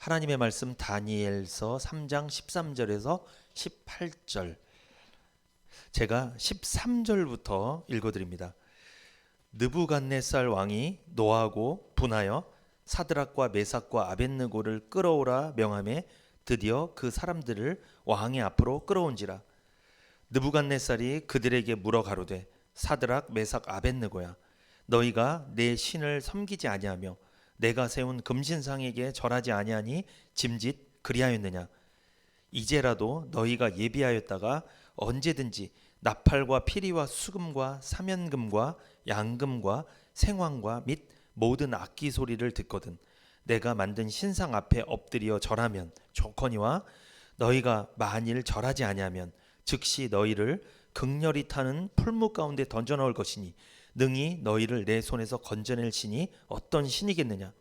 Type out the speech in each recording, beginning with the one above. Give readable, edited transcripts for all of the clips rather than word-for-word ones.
하나님의 말씀 다니엘서 3장 13절에서 18절. 제가 13절부터 읽어드립니다. 느부갓네살 왕이 노하고 분하여 사드락과 메삭과 아벳느고를 끌어오라 명함에 드디어 그 사람들을 왕의 앞으로 끌어온지라. 느부갓네살이 그들에게 물어 가로되 사드락 메삭 아벳느고야, 너희가 내 신을 섬기지 아니하며 내가 세운 금신상에게 절하지 아니하니 짐짓 그리하였느냐? 이제라도 너희가 예비하였다가 언제든지 나팔과 피리와 수금과 사면금과 양금과 생황과 및 모든 악기 소리를 듣거든 내가 만든 신상 앞에 엎드려 절하면 좋거니와, 너희가 만일 절하지 아니하면 즉시 너희를 극렬히 타는 풀무 가운데 던져 넣을 것이니 능히 너희를 내 손에서 건져낼 신이 어떤 신이겠느냐?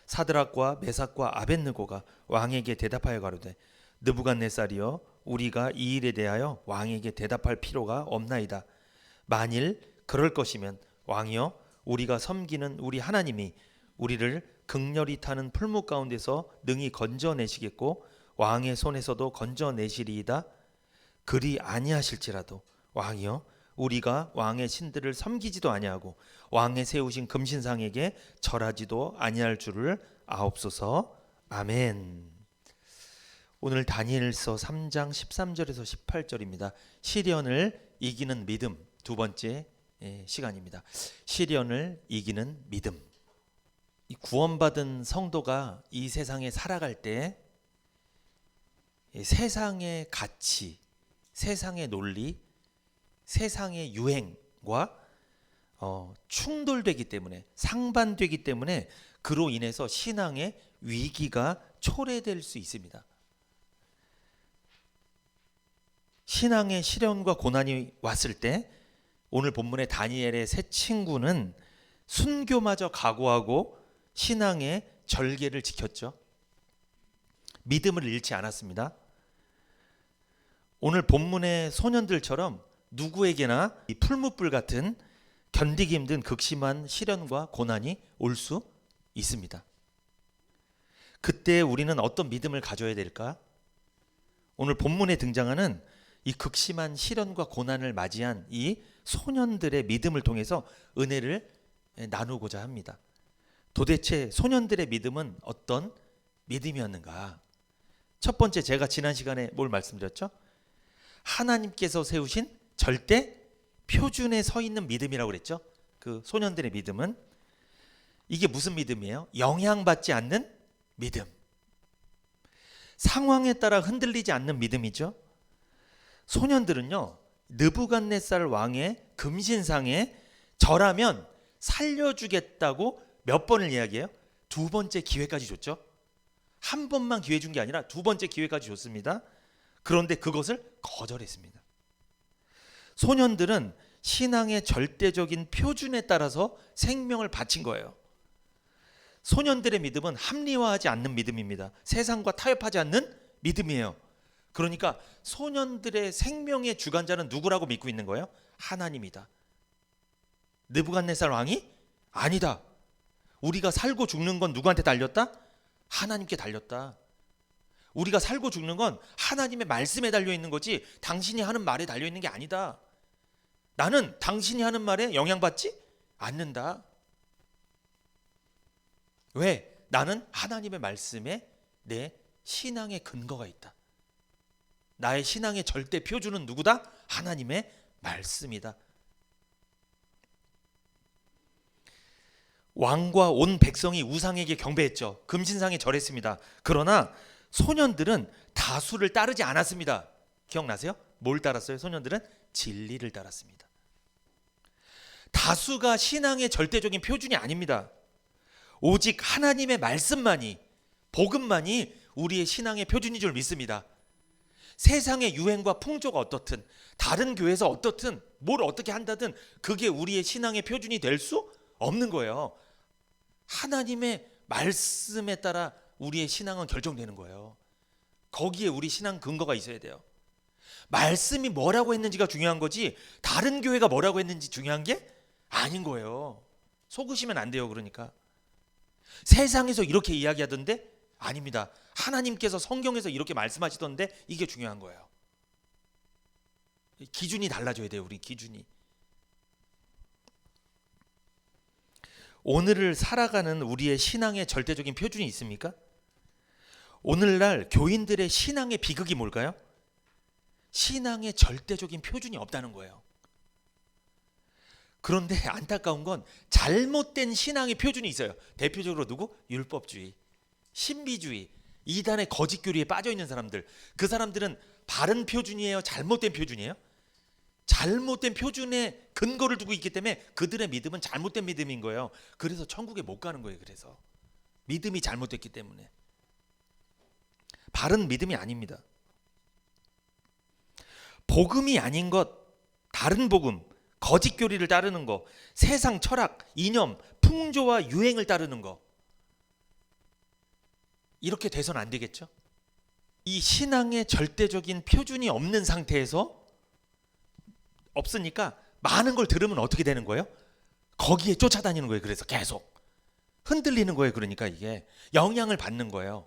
사드락과 메삭과 아벳느고가 왕에게 대답하여 가로되 느부갓네살이여, 우리가 이 일에 대하여 왕에게 대답할 필요가 없나이다. 만일 그럴 것이면 왕이여, 우리가 섬기는 우리 하나님이 우리를 극렬히 타는 풀무 가운데서 능히 건져내시겠고 왕의 손에서도 건져내시리이다. 그리 아니하실지라도 왕이여, 우리가 왕의 신들을 섬기지도 아니하고 왕의 세우신 금신상에게 절하지도 아니할 줄을 아옵소서. 아멘. 오늘 다니엘서 3장 13절에서 18절입니다. 시련을 이기는 믿음, 두 번째 시간입니다. 시련을 이기는 믿음. 이 구원받은 성도가 이 세상에 살아갈 때 세상의 가치, 세상의 논리, 세상의 유행과 충돌되기 때문에, 상반되기 때문에 그로 인해서 신앙의 위기가 초래될 수 있습니다. 신앙의 시련과 고난이 왔을 때 오늘 본문의 다니엘의 세 친구는 순교마저 각오하고 신앙의 절개를 지켰죠. 믿음을 잃지 않았습니다. 오늘 본문의 소년들처럼 누구에게나 이 풀무불 같은 견디기 힘든 극심한 시련과 고난이 올 수 있습니다. 그때 우리는 어떤 믿음을 가져야 될까? 오늘 본문에 등장하는 이 극심한 시련과 고난을 맞이한 이 소년들의 믿음을 통해서 은혜를 나누고자 합니다. 도대체 소년들의 믿음은 어떤 믿음이었는가? 첫 번째, 제가 지난 시간에 뭘 말씀드렸죠? 하나님께서 세우신 절대 표준에 서 있는 믿음이라고 그랬죠. 그 소년들의 믿음은, 이게 무슨 믿음이에요? 영향받지 않는 믿음, 상황에 따라 흔들리지 않는 믿음이죠. 소년들은요, 느부갓네살 왕의 금신상에 절하면 살려주겠다고 몇 번을 이야기해요? 두 번째 기회까지 줬죠. 한 번만 기회 준 게 아니라 두 번째 기회까지 줬습니다. 그런데 그것을 거절했습니다. 소년들은 신앙의 절대적인 표준에 따라서 생명을 바친 거예요. 소년들의 믿음은 합리화하지 않는 믿음입니다. 세상과 타협하지 않는 믿음이에요. 그러니까 소년들의 생명의 주관자는 누구라고 믿고 있는 거예요? 하나님이다. 느부갓네살 왕이 아니다. 우리가 살고 죽는 건 누구한테 달렸다? 하나님께 달렸다. 우리가 살고 죽는 건 하나님의 말씀에 달려 있는 거지 당신이 하는 말에 달려 있는 게 아니다. 나는 당신이 하는 말에 영향받지 않는다. 왜? 나는 하나님의 말씀에 내 신앙의 근거가 있다. 나의 신앙의 절대 표준은 누구다? 하나님의 말씀이다. 왕과 온 백성이 우상에게 경배했죠. 금신상에 절했습니다. 그러나 소년들은 다수를 따르지 않았습니다. 기억나세요? 뭘 따랐어요? 소년들은 진리를 따랐습니다. 다수가 신앙의 절대적인 표준이 아닙니다. 오직 하나님의 말씀만이, 복음만이 우리의 신앙의 표준인 줄 믿습니다. 세상의 유행과 풍조가 어떻든, 다른 교회에서 어떻든, 뭘 어떻게 한다든 그게 우리의 신앙의 표준이 될 수 없는 거예요. 하나님의 말씀에 따라 우리의 신앙은 결정되는 거예요. 거기에 우리 신앙 근거가 있어야 돼요. 말씀이 뭐라고 했는지가 중요한 거지 다른 교회가 뭐라고 했는지 중요한 게 아닌 거예요. 속으시면 안 돼요. 그러니까 세상에서 이렇게 이야기하던데 아닙니다. 하나님께서 성경에서 이렇게 말씀하시던데 이게 중요한 거예요. 기준이 달라져야 돼요. 우리 기준이. 오늘을 살아가는 우리의 신앙의 절대적인 표준이 있습니까? 오늘날 교인들의 신앙의 비극이 뭘까요? 신앙의 절대적인 표준이 없다는 거예요. 그런데 안타까운 건 잘못된 신앙의 표준이 있어요. 대표적으로 누구? 율법주의, 신비주의, 이단의 거짓 교리에 빠져 있는 사람들. 그 사람들은 바른 표준이에요? 잘못된 표준이에요? 잘못된 표준에 근거를 두고 있기 때문에 그들의 믿음은 잘못된 믿음인 거예요. 그래서 천국에 못 가는 거예요. 그래서 믿음이 잘못됐기 때문에. 바른 믿음이 아닙니다. 복음이 아닌 것, 다른 복음, 거짓 교리를 따르는 거, 세상 철학, 이념, 풍조와 유행을 따르는 거, 이렇게 돼서는 안 되겠죠? 이 신앙의 절대적인 표준이 없는 상태에서 없으니까 많은 걸 들으면 어떻게 되는 거예요? 거기에 쫓아다니는 거예요. 그래서 계속 흔들리는 거예요. 그러니까 이게 영향을 받는 거예요.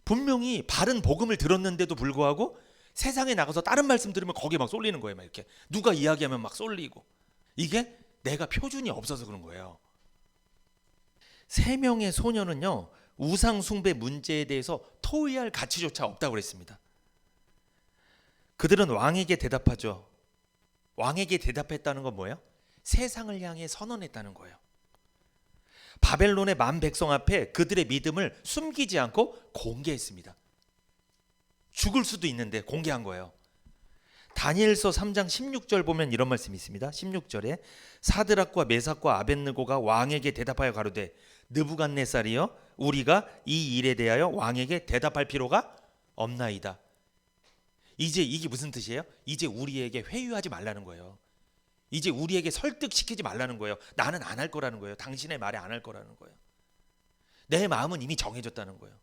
분명히 바른 복음을 들었는데도 불구하고 세상에 나가서 다른 말씀 들으면 거기에 막 쏠리는 거예요. 막 이렇게 누가 이야기하면 막 쏠리고. 이게 내가 표준이 없어서 그런 거예요. 3명의 소녀는요, 우상 숭배 문제에 대해서 토의할 가치조차 없다고 그랬습니다. 그들은 왕에게 대답하죠. 왕에게 대답했다는 건 뭐예요? 세상을 향해 선언했다는 거예요. 바벨론의 만 백성 앞에 그들의 믿음을 숨기지 않고 공개했습니다. 죽을 수도 있는데 공개한 거예요. 다니엘서 3장 16절 보면 이런 말씀이 있습니다. 16절에 사드락과 메삭과 아벳느고가 왕에게 대답하여 가로되 느부갓네살이여 우리가 이 일에 대하여 왕에게 대답할 필요가 없나이다. 이제 이게 무슨 뜻이에요? 이제 우리에게 회유하지 말라는 거예요. 이제 우리에게 설득시키지 말라는 거예요. 나는 안 할 거라는 거예요. 당신의 말에 안 할 거라는 거예요. 내 마음은 이미 정해졌다는 거예요.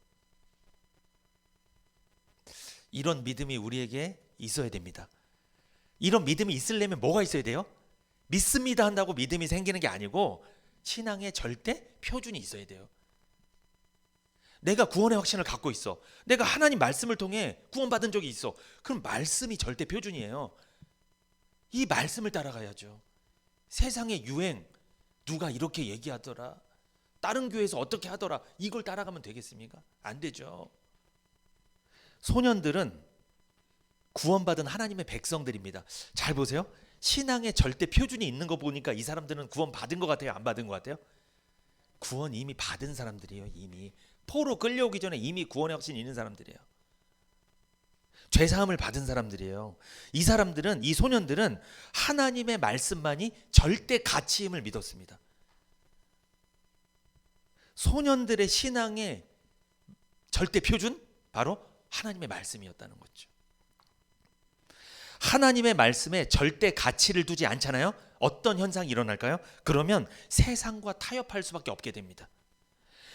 이런 믿음이 우리에게 있어야 됩니다. 이런 믿음이 있으려면 뭐가 있어야 돼요? 믿습니다 한다고 믿음이 생기는 게 아니고 신앙의 절대 표준이 있어야 돼요. 내가 구원의 확신을 갖고 있어. 내가 하나님 말씀을 통해 구원받은 적이 있어. 그럼 말씀이 절대 표준이에요. 이 말씀을 따라가야죠. 세상의 유행, 누가 이렇게 얘기하더라, 다른 교회에서 어떻게 하더라, 이걸 따라가면 되겠습니까? 안 되죠. 소년들은 구원받은 하나님의 백성들입니다. 잘 보세요. 신앙의 절대 표준이 있는 거 보니까 이 사람들은 구원 받은 것 같아요? 안 받은 것 같아요? 구원 이미 받은 사람들이에요. 이미 포로 끌려오기 전에 이미 구원의 확신이 있는 사람들이에요. 죄사함을 받은 사람들이에요. 이 사람들은, 이 소년들은 하나님의 말씀만이 절대 가치임을 믿었습니다. 소년들의 신앙의 절대 표준? 바로 하나님의 말씀이었다는 거죠. 하나님의 말씀에 절대 가치를 두지 않잖아요. 어떤 현상이 일어날까요? 그러면 세상과 타협할 수밖에 없게 됩니다.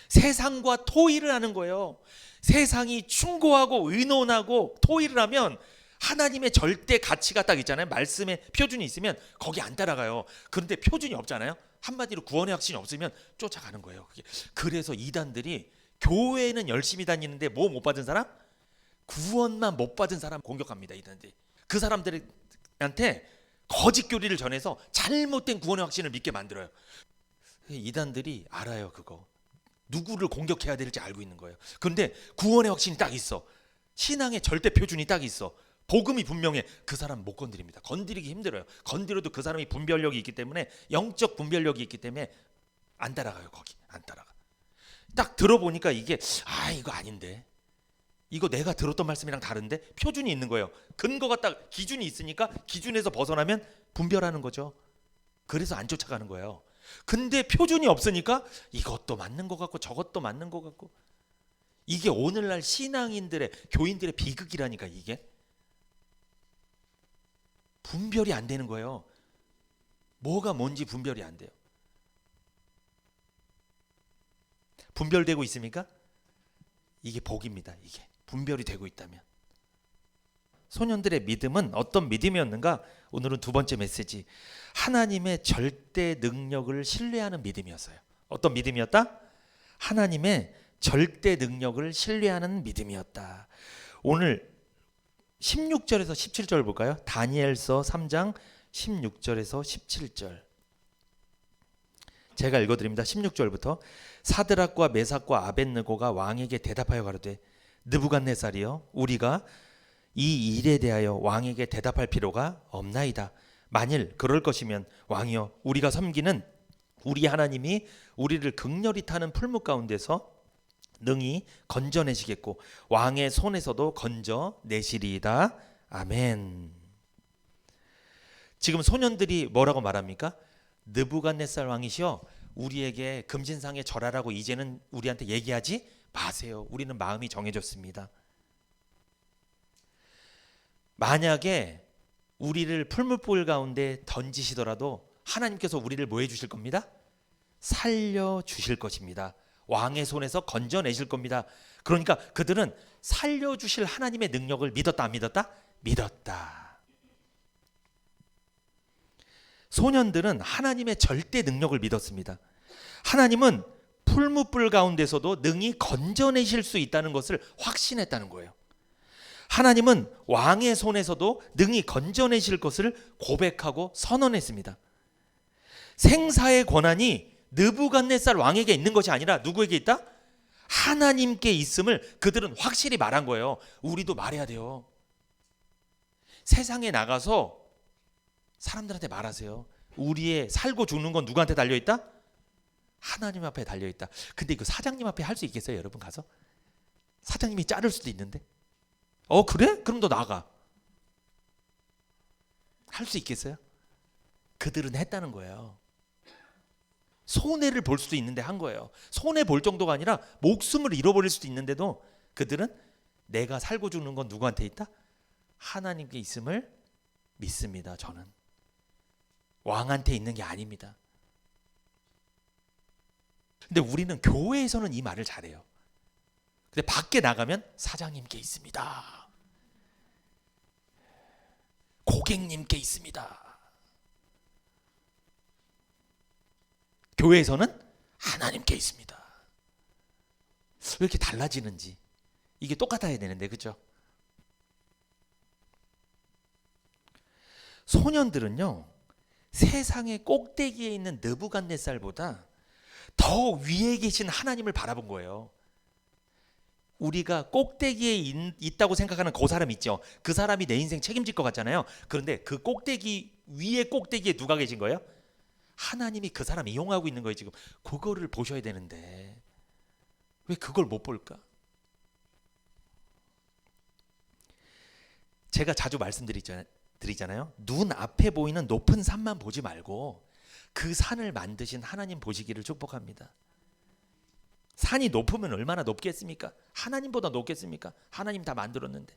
세상과 토의를 하는 거예요. 세상이 충고하고 의논하고 토의를 하면 하나님의 절대 가치가 딱 있잖아요. 말씀에 표준이 있으면 거기 안 따라가요. 그런데 표준이 없잖아요. 한마디로 구원의 확신이 없으면 쫓아가는 거예요. 그래서 이단들이 교회는 열심히 다니는데 뭐 못 받은 사람? 구원만 못 받은 사람 공격합니다. 이단들이. 그 사람들한테 거짓 교리를 전해서 잘못된 구원의 확신을 믿게 만들어요. 이단들이 알아요. 그거 누구를 공격해야 될지 알고 있는 거예요. 그런데 구원의 확신이 딱 있어. 신앙의 절대 표준이 딱 있어. 복음이 분명해. 그 사람 못 건드립니다. 건드리기 힘들어요. 건드려도 그 사람이 분별력이 있기 때문에, 영적 분별력이 있기 때문에 안 따라가요. 거기 안 따라가. 딱 들어보니까 이게 이거 아닌데, 이거 내가 들었던 말씀이랑 다른데, 표준이 있는 거예요. 근거가 딱 기준이 있으니까 기준에서 벗어나면 분별하는 거죠. 그래서 안 쫓아가는 거예요. 근데 표준이 없으니까 이것도 맞는 것 같고 저것도 맞는 것 같고, 이게 오늘날 신앙인들의, 교인들의 비극이라니까. 이게 분별이 안 되는 거예요. 뭐가 뭔지 분별이 안 돼요. 분별되고 있습니까? 이게 복입니다. 이게 분별이 되고 있다면. 소년들의 믿음은 어떤 믿음이었는가? 오늘은 두 번째 메시지, 하나님의 절대 능력을 신뢰하는 믿음이었어요. 어떤 믿음이었다? 하나님의 절대 능력을 신뢰하는 믿음이었다. 오늘 16절에서 17절 볼까요? 다니엘서 3장 16절에서 17절. 제가 읽어드립니다. 16절부터. 사드락과 메삭과 아벳느고가 왕에게 대답하여 가로되 느부갓네살이여, 우리가 이 일에 대하여 왕에게 대답할 필요가 없나이다. 만일 그럴 것이면 왕이여, 우리가 섬기는 우리 하나님이 우리를 극렬히 타는 풀무 가운데서 능히 건져내시겠고 왕의 손에서도 건져내시리이다. 아멘. 지금 소년들이 뭐라고 말합니까? 느부갓네살 왕이시여, 우리에게 금신상에 절하라고 이제는 우리한테 얘기하지 마세요. 우리는 마음이 정해졌습니다. 만약에 우리를 풀무불 가운데 던지시더라도 하나님께서 우리를 뭐 해주실 겁니다? 살려주실 것입니다. 왕의 손에서 건져내실 겁니다. 그러니까 그들은 살려주실 하나님의 능력을 믿었다, 안 믿었다? 믿었다. 소년들은 하나님의 절대 능력을 믿었습니다. 하나님은 풀무불 가운데서도 능히 건져내실 수 있다는 것을 확신했다는 거예요. 하나님은 왕의 손에서도 능히 건져내실 것을 고백하고 선언했습니다. 생사의 권한이 느부갓네살 왕에게 있는 것이 아니라 누구에게 있다? 하나님께 있음을 그들은 확실히 말한 거예요. 우리도 말해야 돼요. 세상에 나가서 사람들한테 말하세요. 우리의 살고 죽는 건 누구한테 달려있다? 하나님 앞에 달려있다. 근데 그 사장님 앞에 할 수 있겠어요? 여러분 가서? 사장님이 자를 수도 있는데. 그래? 그럼 너 나가. 할 수 있겠어요? 그들은 했다는 거예요. 손해를 볼 수도 있는데 한 거예요. 손해 볼 정도가 아니라 목숨을 잃어버릴 수도 있는데도 그들은 내가 살고 죽는 건 누구한테 있다? 하나님께 있음을 믿습니다. 저는 왕한테 있는 게 아닙니다. 근데 우리는 교회에서는 이 말을 잘해요. 근데 밖에 나가면 사장님께 있습니다. 고객님께 있습니다. 교회에서는 하나님께 있습니다. 왜 이렇게 달라지는지. 이게 똑같아야 되는데, 그렇죠? 소년들은요, 세상의 꼭대기에 있는 느부갓네살보다 더 위에 계신 하나님을 바라본 거예요. 우리가 꼭대기에 있다고 생각하는 그 사람 있죠. 그 사람이 내 인생 책임질 것 같잖아요. 그런데 그 꼭대기 위에 꼭대기에 누가 계신 거예요? 하나님이 그 사람 이용하고 있는 거예요. 지금 그거를 보셔야 되는데 왜 그걸 못 볼까? 제가 자주 말씀드리잖아요. 눈 앞에 보이는 높은 산만 보지 말고 그 산을 만드신 하나님 보시기를 축복합니다. 산이 높으면 얼마나 높겠습니까? 하나님보다 높겠습니까? 하나님 다 만들었는데.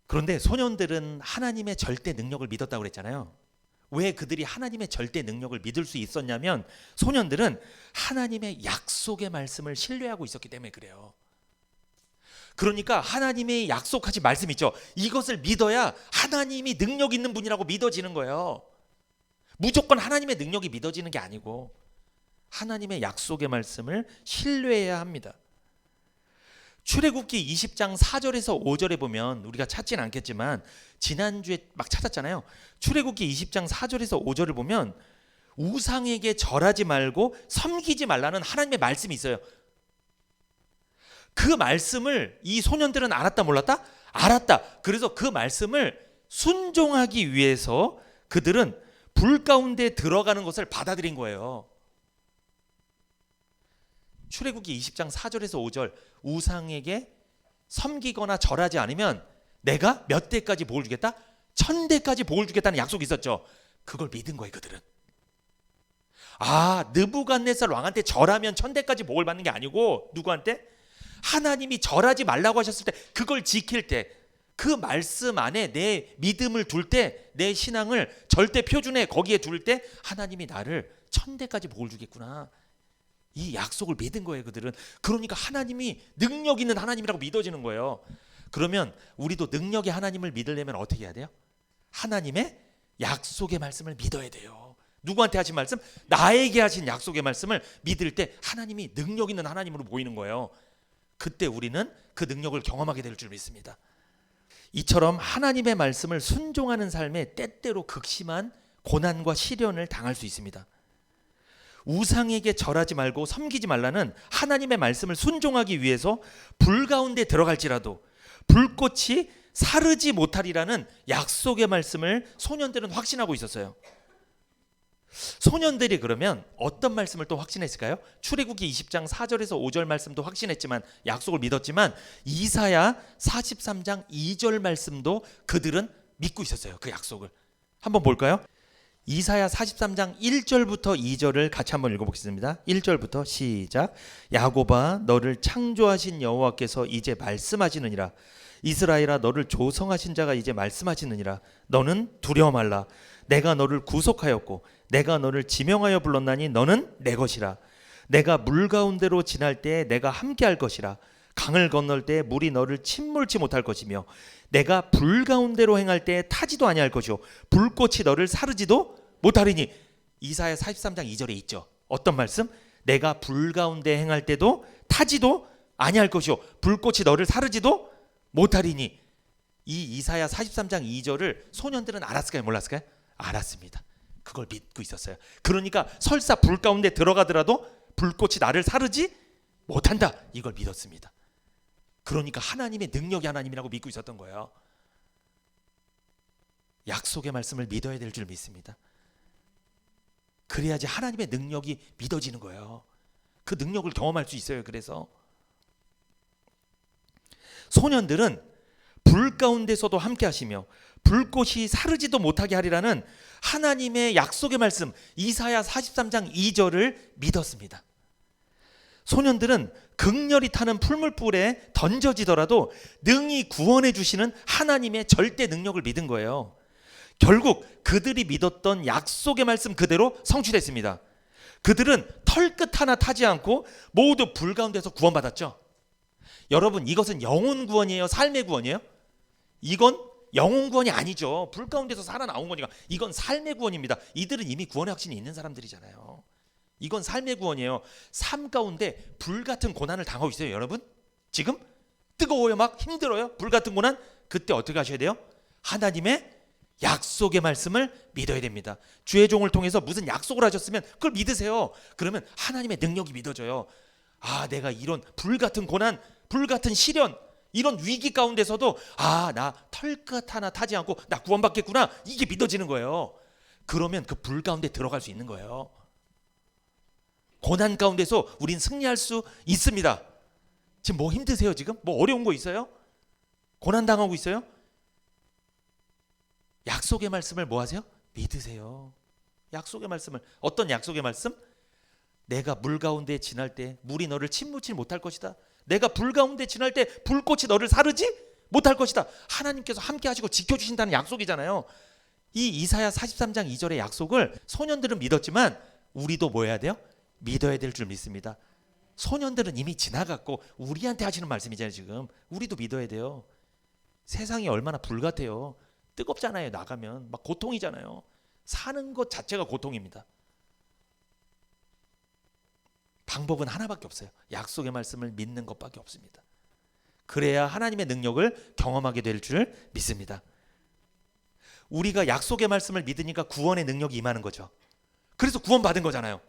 그런데 소년들은 하나님의 절대 능력을 믿었다고 그랬잖아요. 왜 그들이 하나님의 절대 능력을 믿을 수 있었냐면 소년들은 하나님의 약속의 말씀을 신뢰하고 있었기 때문에 그래요. 그러니까 하나님의 약속하신 말씀 있죠. 이것을 믿어야 하나님이 능력 있는 분이라고 믿어지는 거예요. 무조건 하나님의 능력이 믿어지는 게 아니고 하나님의 약속의 말씀을 신뢰해야 합니다. 출애굽기 20장 4절에서 5절에 보면 우리가 찾진 않겠지만 지난주에 막 찾았잖아요. 출애굽기 20장 4절에서 5절을 보면 우상에게 절하지 말고 섬기지 말라는 하나님의 말씀이 있어요. 그 말씀을 이 소년들은 알았다 몰랐다? 알았다. 그래서 그 말씀을 순종하기 위해서 그들은 불 가운데 들어가는 것을 받아들인 거예요. 출애굽기 20장 4절에서 5절 우상에게 섬기거나 절하지 않으면 내가 몇 대까지 복을 주겠다? 1000대까지 복을 주겠다는 약속이 있었죠. 그걸 믿은 거예요. 그들은. 느부갓네살 왕한테 절하면 1000대까지 복을 받는 게 아니고 누구한테? 하나님이 절하지 말라고 하셨을 때 그걸 지킬 때 그 말씀 안에 내 믿음을 둘 때 내 신앙을 절대 표준에 거기에 둘 때 하나님이 나를 1000대까지 복을 주겠구나. 이 약속을 믿은 거예요. 그들은. 그러니까 하나님이 능력 있는 하나님이라고 믿어지는 거예요. 그러면 우리도 능력의 하나님을 믿으려면 어떻게 해야 돼요? 하나님의 약속의 말씀을 믿어야 돼요. 누구한테 하신 말씀? 나에게 하신 약속의 말씀을 믿을 때 하나님이 능력 있는 하나님으로 보이는 거예요. 그때 우리는 그 능력을 경험하게 될 줄 믿습니다. 이처럼 하나님의 말씀을 순종하는 삶에 때때로 극심한 고난과 시련을 당할 수 있습니다. 우상에게 절하지 말고 섬기지 말라는 하나님의 말씀을 순종하기 위해서 불 가운데 들어갈지라도 불꽃이 사르지 못하리라는 약속의 말씀을 소년들은 확신하고 있었어요. 소년들이 그러면 어떤 말씀을 또 확신했을까요? 출애굽기 20장 4절에서 5절 말씀도 확신했지만, 약속을 믿었지만, 이사야 43장 2절 말씀도 그들은 믿고 있었어요. 그 약속을 한번 볼까요? 이사야 43장 1절부터 2절을 같이 한번 읽어보겠습니다. 1절부터 시작. 야곱아, 너를 창조하신 여호와께서 이제 말씀하시느니라. 이스라엘아, 너를 조성하신 자가 이제 말씀하시느니라. 너는 두려워 말라. 내가 너를 구속하였고 내가 너를 지명하여 불렀나니 너는 내 것이라. 내가 물 가운데로 지날 때에 내가 함께할 것이라. 강을 건널 때에 물이 너를 침몰치 못할 것이며 내가 불 가운데로 행할 때에 타지도 아니할 것이요 불꽃이 너를 사르지도 못하리니. 이사야 43장 2절에 있죠. 어떤 말씀? 내가 불 가운데 행할 때도 타지도 아니할 것이요 불꽃이 너를 사르지도 못하리니. 이 이사야 43장 2절을 소년들은 알았을까요? 몰랐을까요? 알았습니다. 그걸 믿고 있었어요. 그러니까 설사 불 가운데 들어가더라도 불꽃이 나를 사르지 못한다, 이걸 믿었습니다. 그러니까 하나님의 능력이 하나님이라고 믿고 있었던 거예요. 약속의 말씀을 믿어야 될 줄 믿습니다. 그래야지 하나님의 능력이 믿어지는 거예요. 그 능력을 경험할 수 있어요. 그래서 소년들은 불 가운데서도 함께 하시며 불꽃이 사르지도 못하게 하리라는 하나님의 약속의 말씀 이사야 43장 2절을 믿었습니다. 소년들은 극렬히 타는 풀물불에 던져지더라도 능히 구원해 주시는 하나님의 절대 능력을 믿은 거예요. 결국 그들이 믿었던 약속의 말씀 그대로 성취됐습니다. 그들은 털끝 하나 타지 않고 모두 불 가운데서 구원받았죠. 여러분, 이것은 영혼 구원이에요? 삶의 구원이에요? 이건 영혼 구원이 아니죠. 불 가운데서 살아나온 거니까. 이건 삶의 구원입니다. 이들은 이미 구원의 확신이 있는 사람들이잖아요. 이건 삶의 구원이에요. 삶 가운데 불 같은 고난을 당하고 있어요. 여러분, 지금 뜨거워요? 막 힘들어요? 불 같은 고난? 그때 어떻게 하셔야 돼요? 하나님의 약속의 말씀을 믿어야 됩니다. 주의 종을 통해서 무슨 약속을 하셨으면 그걸 믿으세요. 그러면 하나님의 능력이 믿어져요. 아, 내가 이런 불 같은 고난, 불 같은 시련, 이런 위기 가운데서도 나 털끝 하나 타지 않고 나 구원받겠구나, 이게 믿어지는 거예요. 그러면 그 불 가운데 들어갈 수 있는 거예요. 고난 가운데서 우린 승리할 수 있습니다. 지금 뭐 힘드세요? 지금 뭐 어려운 거 있어요? 고난 당하고 있어요? 약속의 말씀을 뭐 하세요? 믿으세요. 약속의 말씀을. 어떤 약속의 말씀? 내가 물 가운데 지날 때 물이 너를 침몰치 못할 것이다. 내가 불 가운데 지날 때 불꽃이 너를 사르지 못할 것이다. 하나님께서 함께 하시고 지켜주신다는 약속이잖아요. 이 이사야 43장 2절의 약속을 소년들은 믿었지만 우리도 뭐 해야 돼요? 믿어야 될 줄 믿습니다. 소년들은 이미 지나갔고 우리한테 하시는 말씀이잖아요. 지금 우리도 믿어야 돼요. 세상이 얼마나 불같아요. 뜨겁잖아요. 나가면 막 고통이잖아요. 사는 것 자체가 고통입니다. 방법은 하나밖에 없어요. 약속의 말씀을 믿는 것밖에 없습니다. 그래야 하나님의 능력을 경험하게 될 줄 믿습니다. 우리가 약속의 말씀을 믿으니까 구원의 능력이 임하는 거죠. 그래서 구원받은 거잖아요.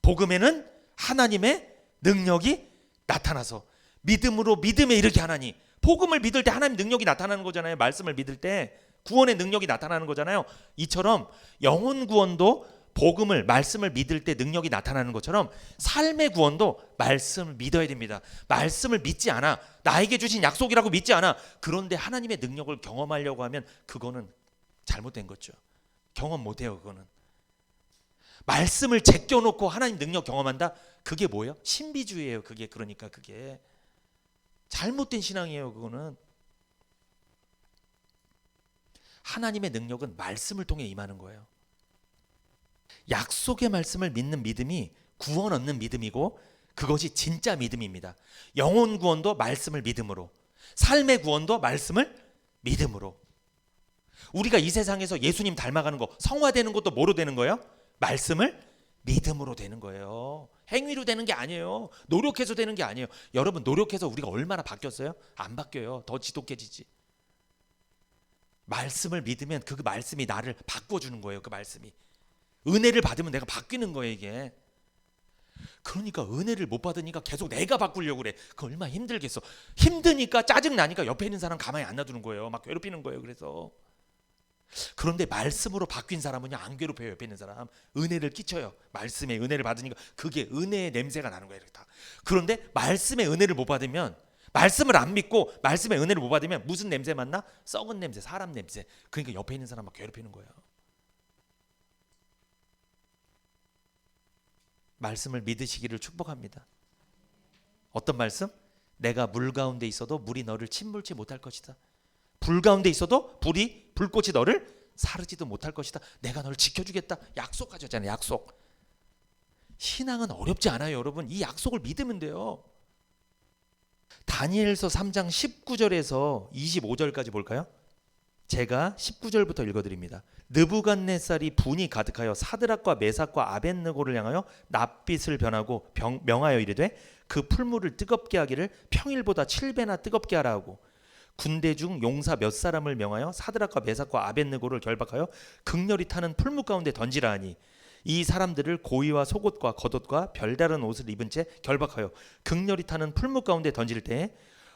복음에는 하나님의 능력이 나타나서 믿음으로 믿음에 이르게 하나니, 복음을 믿을 때 하나님 능력이 나타나는 거잖아요. 말씀을 믿을 때 구원의 능력이 나타나는 거잖아요. 이처럼 영혼 구원도 복음을, 말씀을 믿을 때 능력이 나타나는 것처럼 삶의 구원도 말씀을 믿어야 됩니다. 말씀을 믿지 않아, 나에게 주신 약속이라고 믿지 않아, 그런데 하나님의 능력을 경험하려고 하면 그거는 잘못된 거죠. 경험 못해요. 그거는 말씀을 제껴놓고 하나님 능력 경험한다? 그게 뭐예요? 신비주의예요. 그게. 그러니까 그게 잘못된 신앙이에요. 그거는. 하나님의 능력은 말씀을 통해 임하는 거예요. 약속의 말씀을 믿는 믿음이 구원 얻는 믿음이고 그것이 진짜 믿음입니다. 영혼 구원도 말씀을 믿음으로, 삶의 구원도 말씀을 믿음으로. 우리가 이 세상에서 예수님 닮아가는 거, 성화되는 것도 뭐로 되는 거예요? 말씀을 믿음으로 되는 거예요. 행위로 되는 게 아니에요. 노력해서 되는 게 아니에요. 여러분, 노력해서 우리가 얼마나 바뀌었어요? 안 바뀌어요. 더 지독해지지. 말씀을 믿으면 그 말씀이 나를 바꿔주는 거예요. 그 말씀이. 은혜를 받으면 내가 바뀌는 거예요, 이게. 그러니까 은혜를 못 받으니까 계속 내가 바꾸려고 그래. 그 얼마나 힘들겠어. 힘드니까, 짜증나니까 옆에 있는 사람 가만히 안 놔두는 거예요. 막 괴롭히는 거예요. 그래서. 그런데 말씀으로 바뀐 사람은요, 안 괴롭혀요. 옆에 있는 사람. 은혜를 끼쳐요. 말씀의 은혜를 받으니까 그게 은혜의 냄새가 나는 거예요. 다. 그런데 말씀의 은혜를 못 받으면, 말씀을 안 믿고 말씀의 은혜를 못 받으면 무슨 냄새 맡나? 썩은 냄새, 사람 냄새. 그러니까 옆에 있는 사람 막 괴롭히는 거예요. 말씀을 믿으시기를 축복합니다. 어떤 말씀? 내가 물 가운데 있어도 물이 너를 침몰치 못할 것이다. 불 가운데 있어도 불꽃이 너를 사르지도 못할 것이다. 내가 너를 지켜주겠다. 약속하셨잖아요. 약속. 신앙은 어렵지 않아요, 여러분. 이 약속을 믿으면 돼요. 다니엘서 3장 19절에서 25절까지 볼까요? 제가 19절부터 읽어드립니다. 느부갓네살이 분이 가득하여 사드락과 메삭과 아벳느고를 향하여 낯빛을 변하고 명하여 이르되 그 풀물을 뜨겁게 하기를 평일보다 7배나 뜨겁게 하라 하고 군대 중 용사 몇 사람을 명하여 사드락과 메삭과 아벳느고를 결박하여 극렬히 타는 풀물 가운데 던지라 하니 이 사람들을 고이와 속옷과 겉옷과 별다른 옷을 입은 채 결박하여 극렬히 타는 풀물 가운데 던질 때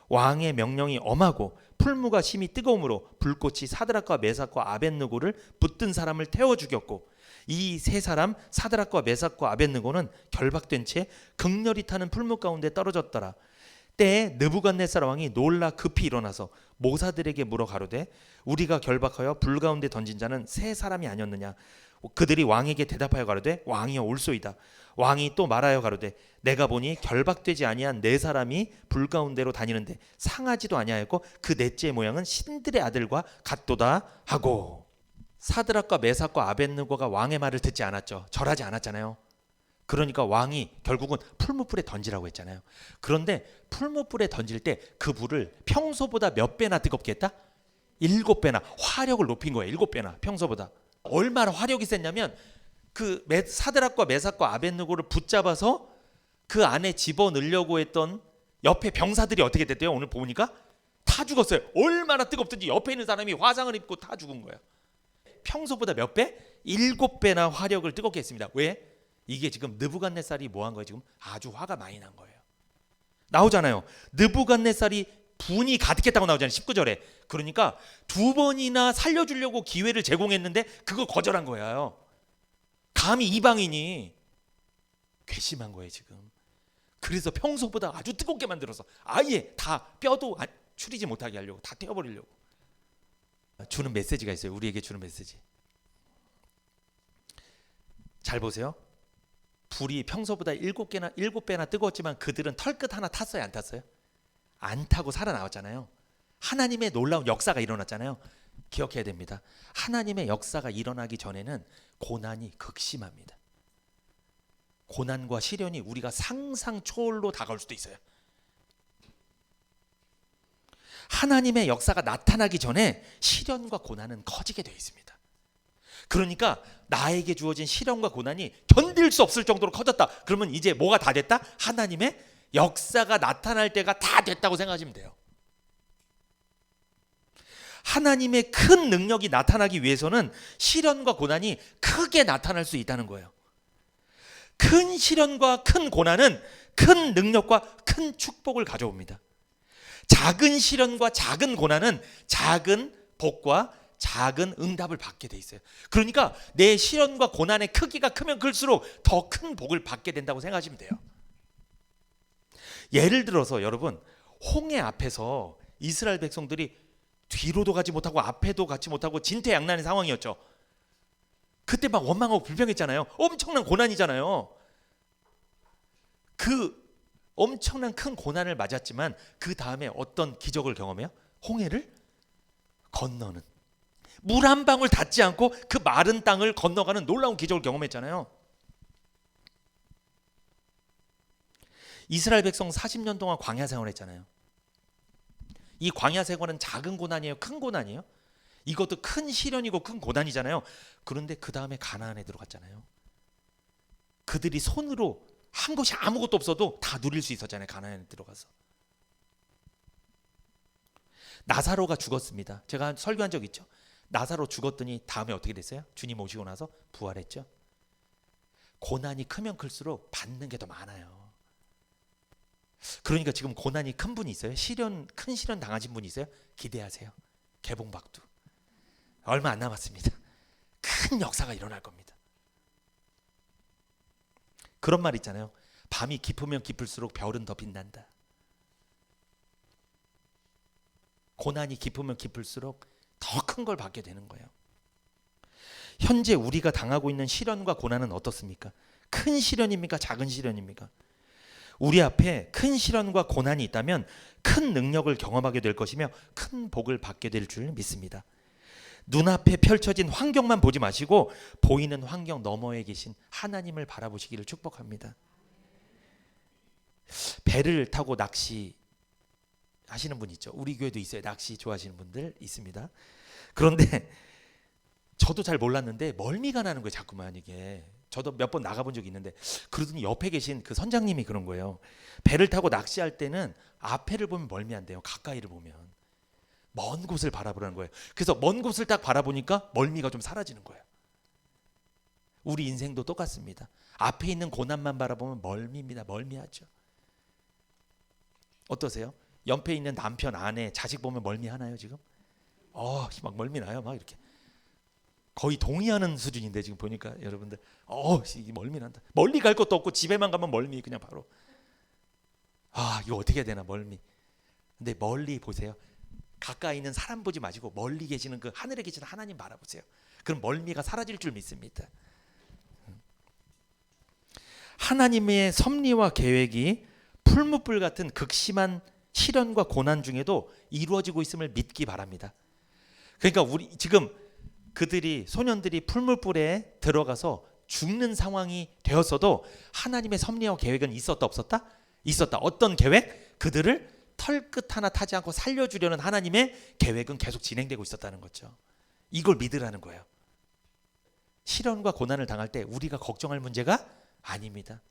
왕의 명령이 엄하고 풀무가 심히 뜨거움으로 불꽃이 사드락과 메삭과 아벳느고를 붙든 사람을 태워 죽였고 이 세 사람 사드락과 메삭과 아벳느고는 결박된 채 극렬히 타는 풀무 가운데 떨어졌더라. 때에 느부갓네살 왕이 놀라 급히 일어나서 모사들에게 물어 가로되 우리가 결박하여 불 가운데 던진 자는 세 사람이 아니었느냐. 그들이 왕에게 대답하여 가로되 왕이여 옳소이다. 왕이 또 말하여 가로되 내가 보니 결박되지 아니한 네 사람이 불 가운데로 다니는데 상하지도 아니하였고 그 넷째 모양은 신들의 아들과 같도다 하고. 사드락과 메삭과 아벳느고가 왕의 말을 듣지 않았죠. 절하지 않았잖아요. 그러니까 왕이 결국은 풀무불에 던지라고 했잖아요. 그런데 풀무불에 던질 때 그 불을 평소보다 몇 배나 뜨겁게 했다? 7배나 화력을 높인 거예요. 7배나 평소보다. 얼마나 화력이 셌냐면 그 사드락과 메삭과 아벳느고를 붙잡아서 그 안에 집어넣으려고 했던 옆에 병사들이 어떻게 됐대요? 오늘 보니까 다 죽었어요. 얼마나 뜨겁든지 옆에 있는 사람이 화상을 입고 다 죽은 거예요. 평소보다 몇 배? 7배나 화력을 뜨겁게 했습니다. 왜? 이게 지금 느부갓네살이 뭐 한 거예요? 지금 아주 화가 많이 난 거예요. 나오잖아요. 느부갓네살이 분이 가득했다고 나오잖아요. 19절에. 그러니까 두 번이나 살려주려고 기회를 제공했는데 그걸 거절한 거예요. 감히 이방인이. 괘씸한 거예요 지금. 그래서 평소보다 아주 뜨겁게 만들어서 아예 다 뼈도 추리지 못하게 하려고 다 태워버리려고 주는 메시지가 있어요. 우리에게 주는 메시지. 잘 보세요. 불이 평소보다 7배나 뜨거웠지만 그들은 털끝 하나 탔어요? 안 탔어요? 안 타고 살아나왔잖아요. 하나님의 놀라운 역사가 일어났잖아요. 기억해야 됩니다. 하나님의 역사가 일어나기 전에는 고난이 극심합니다. 고난과 시련이 우리가 상상 초월로 다가올 수도 있어요. 하나님의 역사가 나타나기 전에 시련과 고난은 커지게 되어 있습니다. 그러니까 나에게 주어진 시련과 고난이 견딜 수 없을 정도로 커졌다. 그러면 이제 뭐가 다 됐다? 하나님의 역사가 나타날 때가 다 됐다고 생각하시면 돼요. 하나님의 큰 능력이 나타나기 위해서는 시련과 고난이 크게 나타날 수 있다는 거예요. 큰 시련과 큰 고난은 큰 능력과 큰 축복을 가져옵니다. 작은 시련과 작은 고난은 작은 복과 작은 응답을 받게 돼 있어요. 그러니까 내 시련과 고난의 크기가 크면 클수록 더 큰 복을 받게 된다고 생각하시면 돼요. 예를 들어서 여러분, 홍해 앞에서 이스라엘 백성들이 뒤로도 가지 못하고 앞에도 가지 못하고 진퇴양난의 상황이었죠. 그때 막 원망하고 불평했잖아요. 엄청난 고난이잖아요. 그 엄청난 큰 고난을 맞았지만 그 다음에 어떤 기적을 경험해요? 홍해를 건너는, 물 한 방울 닿지 않고 그 마른 땅을 건너가는 놀라운 기적을 경험했잖아요. 이스라엘 백성 40년 동안 광야 생활했잖아요. 이 광야 생활은 작은 고난이에요? 큰 고난이에요? 이것도 큰 시련이고 큰 고난이잖아요. 그런데 그 다음에 가나안에 들어갔잖아요. 그들이 손으로 한 것이 아무것도 없어도 다 누릴 수 있었잖아요. 가나안에 들어가서. 나사로가 죽었습니다. 제가 설교한 적 있죠. 나사로 죽었더니 다음에 어떻게 됐어요? 주님 오시고 나서 부활했죠. 고난이 크면 클수록 받는 게 더 많아요. 그러니까 지금 고난이 큰 분이 있어요? 큰 시련 당하신 분이 있어요? 기대하세요. 개봉박두. 얼마 안 남았습니다. 큰 역사가 일어날 겁니다. 그런 말 있잖아요. 밤이 깊으면 깊을수록 별은 더 빛난다. 고난이 깊으면 깊을수록 더 큰 걸 받게 되는 거예요. 현재 우리가 당하고 있는 시련과 고난은 어떻습니까? 큰 시련입니까? 작은 시련입니까? 우리 앞에 큰 시련과 고난이 있다면 큰 능력을 경험하게 될 것이며 큰 복을 받게 될 줄 믿습니다. 눈앞에 펼쳐진 환경만 보지 마시고 보이는 환경 너머에 계신 하나님을 바라보시기를 축복합니다. 배를 타고 낚시 하시는 분 있죠. 우리 교회도 있어요. 낚시 좋아하시는 분들 있습니다. 그런데 저도 잘 몰랐는데 멀미가 나는 거예요. 자꾸만 이게. 저도 몇 번 나가본 적이 있는데 그러더니 옆에 계신 그 선장님이 그런 거예요. 배를 타고 낚시할 때는 앞에를 보면 멀미한대요. 가까이를 보면. 먼 곳을 바라보라는 거예요. 그래서 먼 곳을 딱 바라보니까 멀미가 좀 사라지는 거예요. 우리 인생도 똑같습니다. 앞에 있는 고난만 바라보면 멀미입니다. 멀미하죠. 어떠세요? 옆에 있는 남편, 아내, 자식 보면 멀미하나요 지금? 막 멀미나요 막 이렇게. 거의 동의하는 수준인데 지금 보니까 여러분들 멀미난다. 멀리 갈 것도 없고 집에만 가면 멀미 그냥 바로. 이거 어떻게 해야 되나 멀미. 근데 멀리 보세요. 가까이 있는 사람 보지 마시고 멀리 계시는 그 하늘에 계시는 하나님 바라보세요. 그럼 멀미가 사라질 줄 믿습니다. 하나님의 섭리와 계획이 풀무불 같은 극심한 시련과 고난 중에도 이루어지고 있음을 믿기 바랍니다. 그러니까 우리 지금 그들이 소년들이 풀무불에 들어가서 죽는 상황이 되었어도 하나님의 섭리와 계획은 있었다 없었다? 있었다. 어떤 계획? 그들을 털끝 하나 타지 않고 살려주려는 하나님의 계획은 계속 진행되고 있었다는 거죠. 이걸 믿으라는 거예요. 시련과 고난을 당할 때 우리가 걱정할 문제가 아닙니다.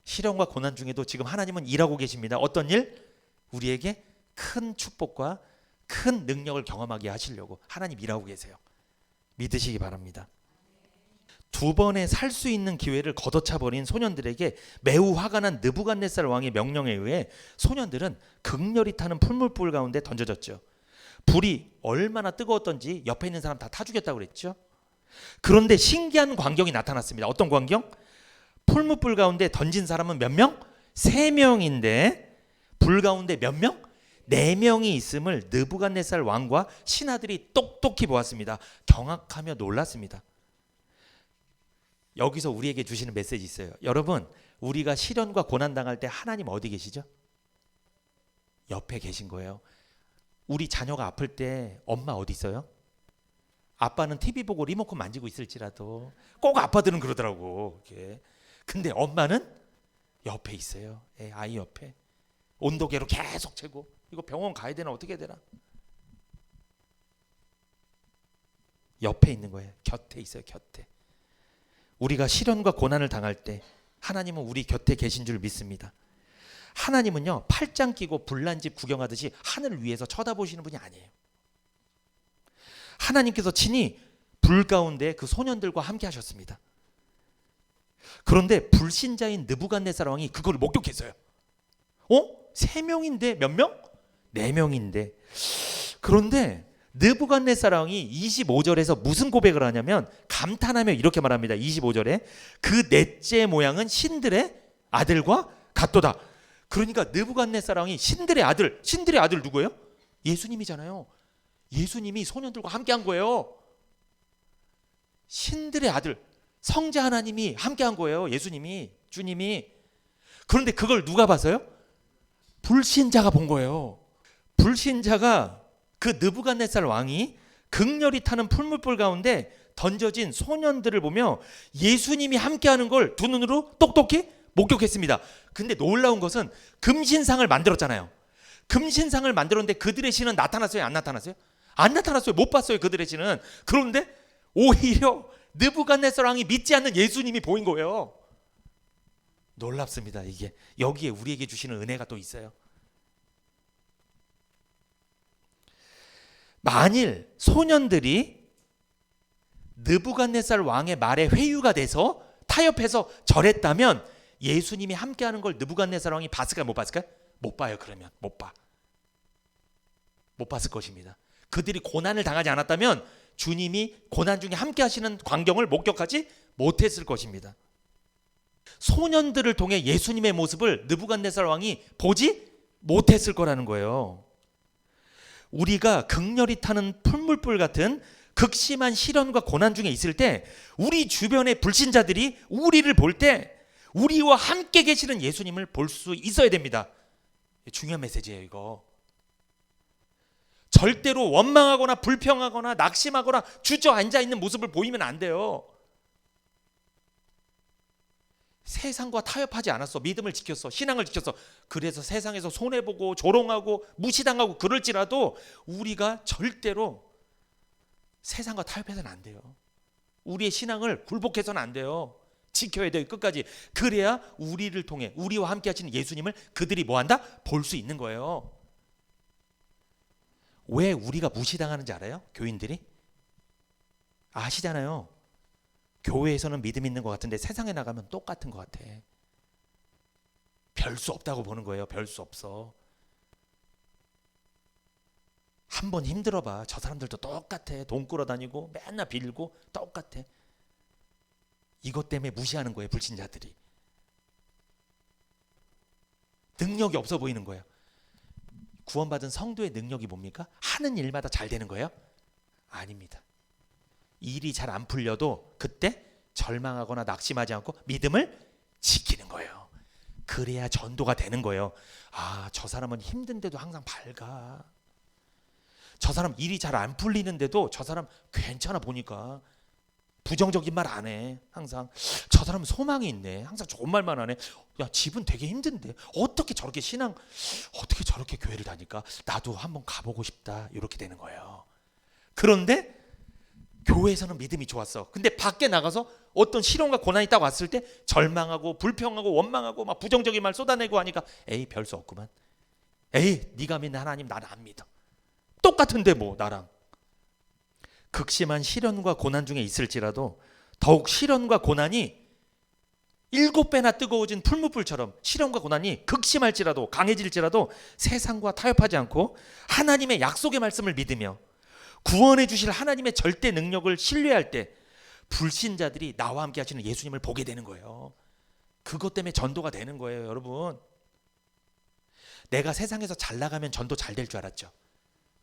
시련과 고난 중에도 지금 하나님은 일하고 계십니다. 어떤 일? 우리에게 큰 축복과 큰 능력을 경험하게 하시려고 하나님 일하고 계세요. 믿으시기 바랍니다. 두 번의 살 수 있는 기회를 걷어차버린 소년들에게 매우 화가 난 느부갓네살 왕의 명령에 의해 소년들은 극렬히 타는 풀무불 가운데 던져졌죠. 불이 얼마나 뜨거웠던지 옆에 있는 사람 다 타 죽였다고 그랬죠. 그런데 신기한 광경이 나타났습니다. 어떤 광경? 풀무불 가운데 던진 사람은 몇 명? 3명인데 불 가운데 몇 명? 4명이 있음을 느부갓네살 왕과 신하들이 똑똑히 보았습니다. 경악하며 놀랐습니다. 여기서 우리에게 주시는 메시지 있어요. 여러분, 우리가 시련과 고난 당할 때 하나님 어디 계시죠? 옆에 계신 거예요. 우리 자녀가 아플 때 엄마 어디 있어요? 아빠는 TV 보고 리모컨 만지고 있을지라도 꼭 아빠들은 그러더라고. 근데 엄마는 옆에 있어요. 아이 옆에. 온도계로 계속 재고 이거 병원 가야 되나 어떻게 해야 되나. 옆에 있는 거예요. 곁에 있어요. 곁에. 우리가 시련과 고난을 당할 때 하나님은 우리 곁에 계신 줄 믿습니다. 하나님은요 팔짱 끼고 불난집 구경하듯이 하늘 위에서 쳐다보시는 분이 아니에요. 하나님께서 친히 불 가운데 그 소년들과 함께 하셨습니다. 그런데 불신자인 느부갓네살 왕이 그걸 목격했어요. 3명인데 몇 명? 4명인데. 그런데 느부갓네살 왕이 25절에서 무슨 고백을 하냐면 감탄하며 이렇게 말합니다. 25절에 그 넷째 모양은 신들의 아들과 같도다. 그러니까 느부갓네살 왕이 신들의 아들 누구예요? 예수님이잖아요. 예수님이 소년들과 함께 한 거예요. 신들의 아들 성자 하나님이 함께 한 거예요. 예수님이, 주님이. 그런데 그걸 누가 봤어요? 불신자가 본 거예요. 불신자가 그 느부갓네살 왕이 극렬히 타는 풀무불 가운데 던져진 소년들을 보며 예수님이 함께하는 걸 두 눈으로 똑똑히 목격했습니다. 근데 놀라운 것은 금신상을 만들었잖아요. 금신상을 만들었는데 그들의 신은 나타났어요? 안 나타났어요? 안 나타났어요. 못 봤어요. 그들의 신은. 그런데 오히려 느부갓네살 왕이 믿지 않는 예수님이 보인 거예요. 놀랍습니다. 이게 여기에 우리에게 주시는 은혜가 또 있어요. 만일 소년들이 느부갓네살 왕의 말에 회유가 돼서 타협해서 절했다면 예수님이 함께하는 걸 느부갓네살 왕이 봤을까요? 못 봤을까요? 못 봐요. 그러면 못 봤을 것입니다. 그들이 고난을 당하지 않았다면 주님이 고난 중에 함께 하시는 광경을 목격하지 못했을 것입니다. 소년들을 통해 예수님의 모습을 느부갓네살 왕이 보지 못했을 거라는 거예요. 우리가 극렬히 타는 풀물불 같은 극심한 시련과 고난 중에 있을 때 우리 주변의 불신자들이 우리를 볼 때 우리와 함께 계시는 예수님을 볼 수 있어야 됩니다. 중요한 메시지예요, 이거. 절대로 원망하거나 불평하거나 낙심하거나 주저앉아 있는 모습을 보이면 안 돼요. 세상과 타협하지 않았어. 믿음을 지켰어. 신앙을 지켰어. 그래서 세상에서 손해보고 조롱하고 무시당하고 그럴지라도 우리가 절대로 세상과 타협해서는 안 돼요. 우리의 신앙을 굴복해서는 안 돼요. 지켜야 돼요. 끝까지. 그래야 우리를 통해 우리와 함께 하시는 예수님을 그들이 뭐한다? 볼 수 있는 거예요. 왜 우리가 무시당하는지 알아요? 교인들이? 아시잖아요. 교회에서는 믿음 있는 것 같은데 세상에 나가면 똑같은 것 같아. 별 수 없다고 보는 거예요. 별 수 없어. 한번 힘들어봐. 저 사람들도 똑같아. 돈 끌어다니고 맨날 빌고 똑같아. 이것 때문에 무시하는 거예요. 불신자들이. 능력이 없어 보이는 거예요. 구원받은 성도의 능력이 뭡니까? 하는 일마다 잘 되는 거예요? 아닙니다. 일이 잘 안 풀려도 그때 절망하거나 낙심하지 않고 믿음을 지키는 거예요. 그래야 전도가 되는 거예요. 아, 저 사람은 힘든데도 항상 밝아. 저 사람 일이 잘 안 풀리는데도 저 사람 괜찮아 보니까 부정적인 말 안 해. 항상 저 사람은 소망이 있네. 항상 좋은 말만 하네. 야, 집은 되게 힘든데 어떻게 저렇게 어떻게 저렇게 교회를 다닐까? 나도 한번 가보고 싶다. 이렇게 되는 거예요. 그런데 교회에서는 믿음이 좋았어. 근데 밖에 나가서 어떤 시련과 고난이 딱 왔을 때 절망하고 불평하고 원망하고 막 부정적인 말 쏟아내고 하니까 에이, 별 수 없구만. 에이, 네가 믿는 하나님 나는 안 믿어. 똑같은데 뭐 나랑. 극심한 시련과 고난 중에 있을지라도 더욱 시련과 고난이 7배나 뜨거워진 풀무불처럼 시련과 고난이 극심할지라도 강해질지라도 세상과 타협하지 않고 하나님의 약속의 말씀을 믿으며 구원해 주실 하나님의 절대 능력을 신뢰할 때 불신자들이 나와 함께 하시는 예수님을 보게 되는 거예요. 그것 때문에 전도가 되는 거예요. 여러분, 내가 세상에서 잘 나가면 전도 잘 될 줄 알았죠?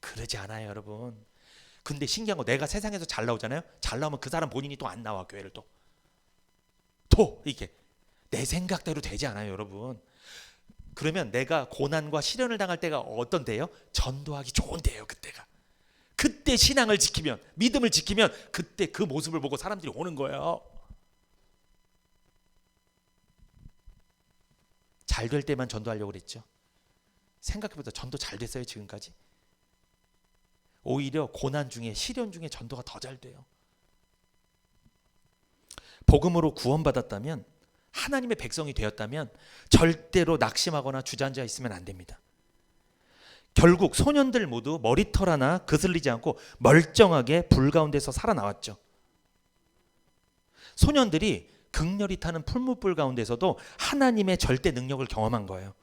그러지 않아요, 여러분. 근데 신기한 거, 내가 세상에서 잘 나오잖아요. 잘 나오면 그 사람 본인이 또 안 나와. 교회를 또 이게 내 생각대로 되지 않아요, 여러분. 그러면 내가 고난과 시련을 당할 때가 어떤 때예요? 전도하기 좋은 때예요. 그때 신앙을 지키면, 믿음을 지키면 그때 그 모습을 보고 사람들이 오는 거예요. 잘 될 때만 전도하려고 그랬죠. 생각해보자. 전도 잘 됐어요, 지금까지? 오히려 고난 중에, 시련 중에 전도가 더 잘 돼요. 복음으로 구원받았다면, 하나님의 백성이 되었다면 절대로 낙심하거나 주저앉아 있으면 안 됩니다. 결국 소년들 모두 머리털 하나 그슬리지 않고 멀쩡하게 불 가운데서 살아나왔죠. 소년들이 극렬히 타는 풀무불 가운데서도 하나님의 절대 능력을 경험한 거예요.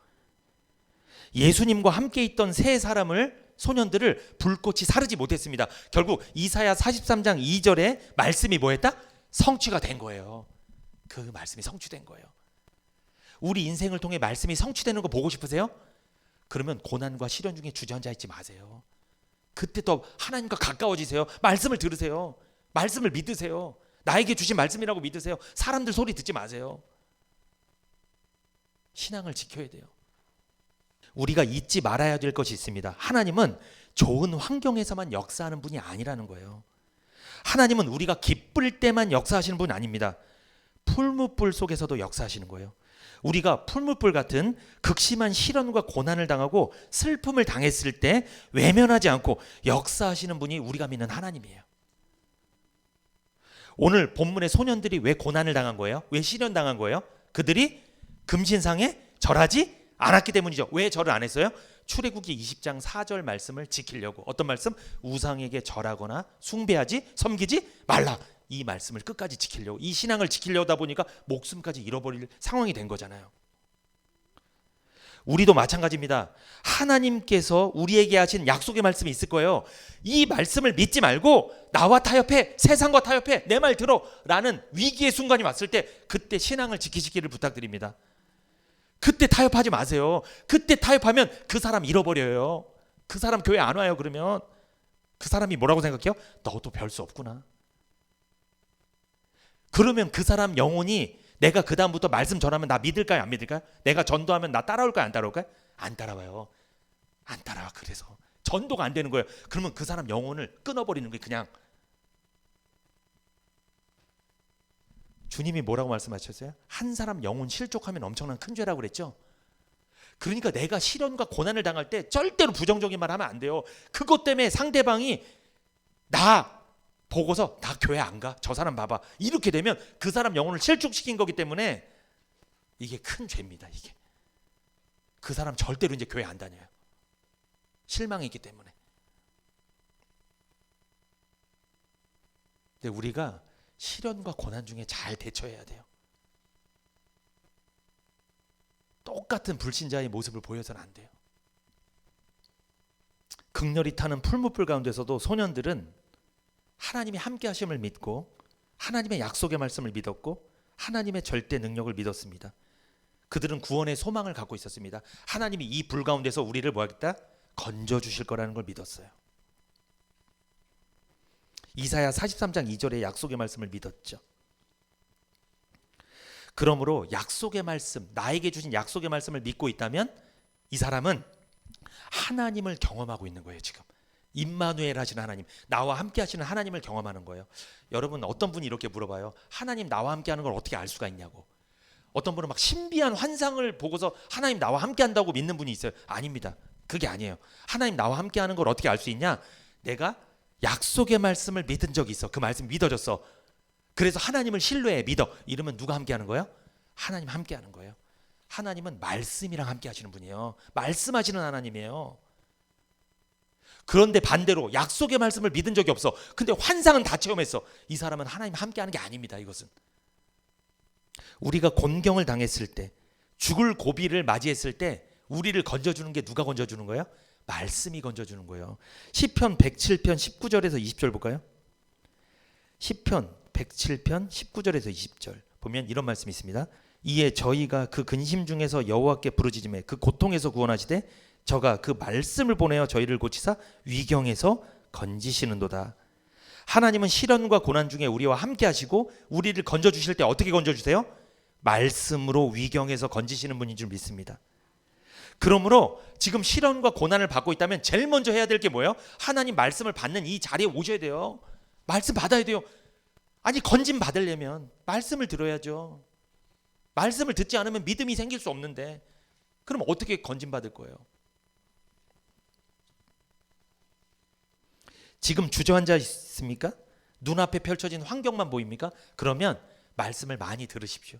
예수님과 함께 있던 세 사람을, 소년들을 불꽃이 사르지 못했습니다. 결국 이사야 43장 2절에 말씀이 뭐였다? 성취가 된 거예요. 그 말씀이 성취된 거예요. 우리 인생을 통해 말씀이 성취되는 거 보고 싶으세요? 그러면 고난과 시련 중에 주저앉아 있지 마세요. 그때 더 하나님과 가까워지세요. 말씀을 들으세요. 말씀을 믿으세요. 나에게 주신 말씀이라고 믿으세요. 사람들 소리 듣지 마세요. 신앙을 지켜야 돼요. 우리가 잊지 말아야 될 것이 있습니다. 하나님은 좋은 환경에서만 역사하는 분이 아니라는 거예요. 하나님은 우리가 기쁠 때만 역사하시는 분이 아닙니다. 풀무불 속에서도 역사하시는 거예요. 우리가 풀무불 같은 극심한 시련과 고난을 당하고 슬픔을 당했을 때 외면하지 않고 역사하시는 분이 우리가 믿는 하나님이에요. 오늘 본문의 소년들이 왜 고난을 당한 거예요? 왜 시련 당한 거예요? 그들이 금신상에 절하지 않았기 때문이죠. 왜 절을 안 했어요? 출애굽기 20장 4절 말씀을 지키려고. 어떤 말씀? 우상에게 절하거나 숭배하지 섬기지 말라. 이 말씀을 끝까지 지키려고, 이 신앙을 지키려다 보니까 목숨까지 잃어버릴 상황이 된 거잖아요. 우리도 마찬가지입니다. 하나님께서 우리에게 하신 약속의 말씀이 있을 거예요. 이 말씀을 믿지 말고 나와 타협해, 세상과 타협해, 내 말 들어 라는 위기의 순간이 왔을 때 그때 신앙을 지키시기를 부탁드립니다. 그때 타협하지 마세요. 그때 타협하면 그 사람 잃어버려요. 그 사람 교회 안 와요. 그러면 그 사람이 뭐라고 생각해요? 너도 별 수 없구나. 그러면 그 사람 영혼이 내가 그 다음부터 말씀 전하면 나 믿을까요? 안 믿을까요? 내가 전도하면 나 따라올까요? 안 따라올까요? 안 따라와요. 안 따라와. 그래서 전도가 안 되는 거예요. 그러면 그 사람 영혼을 끊어버리는 거예요. 그냥. 주님이 뭐라고 말씀하셨어요? 한 사람 영혼 실족하면 엄청난 큰 죄라고 그랬죠. 그러니까 내가 시련과 고난을 당할 때 절대로 부정적인 말 하면 안 돼요. 그것 때문에 상대방이 나 보고서 나 교회 안 가. 저 사람 봐봐. 이렇게 되면 그 사람 영혼을 실족시킨 거기 때문에 이게 큰 죄입니다. 이게. 그 사람 절대로 이제 교회 안 다녀요. 실망이 있기 때문에. 근데 우리가 시련과 고난 중에 잘 대처해야 돼요. 똑같은 불신자의 모습을 보여서는 안 돼요. 극렬히 타는 풀무불 가운데서도 소년들은 하나님이 함께 하심을 믿고 하나님의 약속의 말씀을 믿었고 하나님의 절대 능력을 믿었습니다. 그들은 구원의 소망을 갖고 있었습니다. 하나님이 이 불 가운데서 우리를 뭐하겠다? 건져주실 거라는 걸 믿었어요. 이사야 43장 2절의 약속의 말씀을 믿었죠. 그러므로 약속의 말씀, 나에게 주신 약속의 말씀을 믿고 있다면 이 사람은 하나님을 경험하고 있는 거예요. 지금 임마누엘 하시는 하나님, 나와 함께 하시는 하나님을 경험하는 거예요. 여러분, 어떤 분이 이렇게 물어봐요. 하나님 나와 함께 하는 걸 어떻게 알 수가 있냐고. 어떤 분은 막 신비한 환상을 보고서 하나님 나와 함께 한다고 믿는 분이 있어요. 아닙니다. 그게 아니에요. 하나님 나와 함께 하는 걸 어떻게 알 수 있냐? 내가 약속의 말씀을 믿은 적이 있어. 그 말씀 믿어졌어. 그래서 하나님을 신뢰해, 믿어. 이러면 누가 함께 하는 거예요? 하나님 함께 하는 거예요. 하나님은 말씀이랑 함께 하시는 분이에요. 말씀하시는 하나님이에요. 그런데 반대로 약속의 말씀을 믿은 적이 없어. 근데 환상은 다 체험했어. 이 사람은 하나님 함께 하는 게 아닙니다. 이것은. 우리가 곤경을 당했을 때, 죽을 고비를 맞이했을 때 우리를 건져주는 게 누가 건져주는 거예요? 말씀이 건져주는 거예요. 시편 107편 19절에서 20절 볼까요? 시편 107편 19절에서 20절 보면 이런 말씀이 있습니다. 이에 저희가 그 근심 중에서 여호와께 부르짖음에 그 고통에서 구원하시되 저가 그 말씀을 보내어 저희를 고치사 위경에서 건지시는도다. 하나님은 시련과 고난 중에 우리와 함께 하시고 우리를 건져주실 때 어떻게 건져주세요? 말씀으로 위경에서 건지시는 분인 줄 믿습니다. 그러므로 지금 시련과 고난을 받고 있다면 제일 먼저 해야 될 게 뭐예요? 하나님 말씀을 받는 이 자리에 오셔야 돼요. 말씀 받아야 돼요. 아니, 건짐 받으려면 말씀을 들어야죠. 말씀을 듣지 않으면 믿음이 생길 수 없는데 그럼 어떻게 건짐 받을 거예요? 지금 주저앉아 있습니까? 눈앞에 펼쳐진 환경만 보입니까? 그러면 말씀을 많이 들으십시오.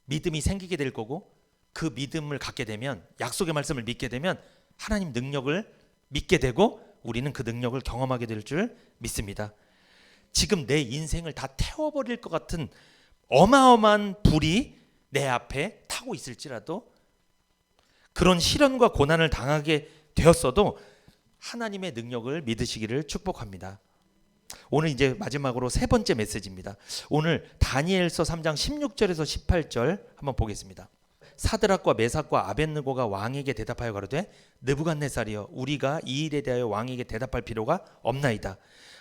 믿음이 생기게 될 거고 그 믿음을 갖게 되면, 약속의 말씀을 믿게 되면 하나님 능력을 믿게 되고 우리는 그 능력을 경험하게 될 줄 믿습니다. 지금 내 인생을 다 태워버릴 것 같은 어마어마한 불이 내 앞에 타고 있을지라도, 그런 시련과 고난을 당하게 되었어도 하나님의 능력을 믿으시기를 축복합니다. 오늘 이제 마지막으로 세 번째 메시지입니다. 오늘 다니엘서 3장 16절에서 18절 한번 보겠습니다. 사드락과 메삭과 아벳느고가 왕에게 대답하여 가로되 느부갓네살이여, 우리가 이 일에 대하여 왕에게 대답할 필요가 없나이다.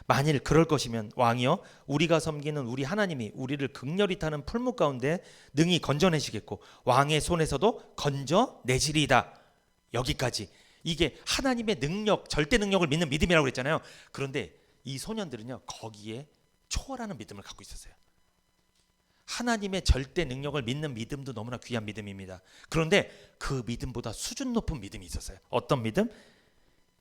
만일 그럴 것이면 왕이여, 우리가 섬기는 우리 하나님이 우리를 극렬히 타는 풀무 가운데 능히 건져내시겠고 왕의 손에서도 건져내시리이다. 여기까지. 이게 하나님의 능력, 절대 능력을 믿는 믿음이라고 그랬잖아요. 그런데 이 소년들은요, 거기에 초월하는 믿음을 갖고 있었어요. 하나님의 절대 능력을 믿는 믿음도 너무나 귀한 믿음입니다. 그런데 그 믿음보다 수준 높은 믿음이 있었어요. 어떤 믿음?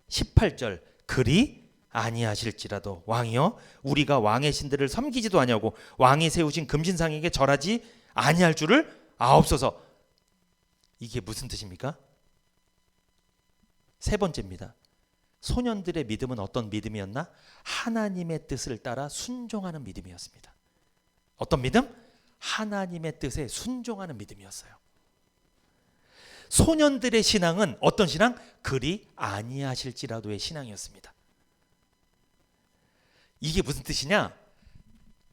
18절, 그리 아니하실지라도 왕이여, 우리가 왕의 신들을 섬기지도 아니하고 왕이 세우신 금신상에게 절하지 아니할 줄을 아옵소서. 이게 무슨 뜻입니까? 세 번째입니다. 소년들의 믿음은 어떤 믿음이었나? 하나님의 뜻을 따라 순종하는 믿음이었습니다. 어떤 믿음? 하나님의 뜻에 순종하는 믿음이었어요. 소년들의 신앙은 어떤 신앙? 그리 아니하실지라도의 신앙이었습니다. 이게 무슨 뜻이냐?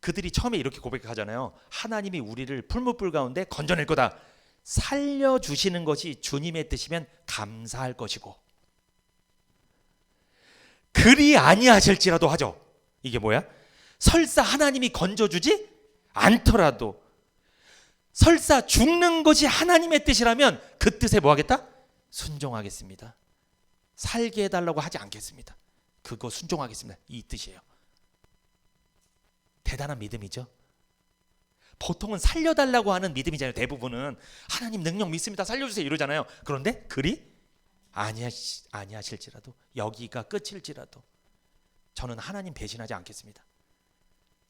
그들이 처음에 이렇게 고백하잖아요. 하나님이 우리를 풀무불 가운데 건져낼 거다. 살려주시는 것이 주님의 뜻이면 감사할 것이고, 그리 아니하실지라도 하죠. 이게 뭐야? 설사 하나님이 건져주지 않더라도, 설사 죽는 것이 하나님의 뜻이라면 그 뜻에 뭐 하겠다? 순종하겠습니다. 살게 해달라고 하지 않겠습니다. 그거 순종하겠습니다. 이 뜻이에요. 대단한 믿음이죠. 보통은 살려달라고 하는 믿음이잖아요. 대부분은 하나님 능력 믿습니다. 살려주세요 이러잖아요. 그런데 그리 아니하실지라도, 여기가 끝일지라도 저는 하나님 배신하지 않겠습니다.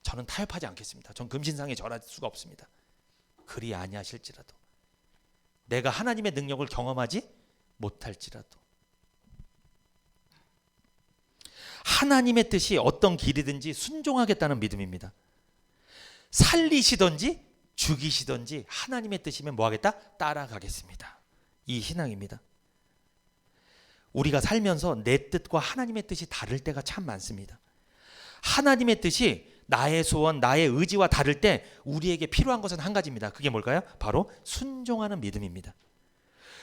저는 타협하지 않겠습니다. 전 금신상에 절할 수가 없습니다. 그리 아니하실지라도, 내가 하나님의 능력을 경험하지 못할지라도, 하나님의 뜻이 어떤 길이든지 순종하겠다는 믿음입니다. 살리시든지 죽이시든지 하나님의 뜻이면 뭐 하겠다? 따라가겠습니다. 이 신앙입니다. 우리가 살면서 내 뜻과 하나님의 뜻이 다를 때가 참 많습니다. 하나님의 뜻이 나의 소원, 나의 의지와 다를 때 우리에게 필요한 것은 한 가지입니다. 그게 뭘까요? 바로 순종하는 믿음입니다.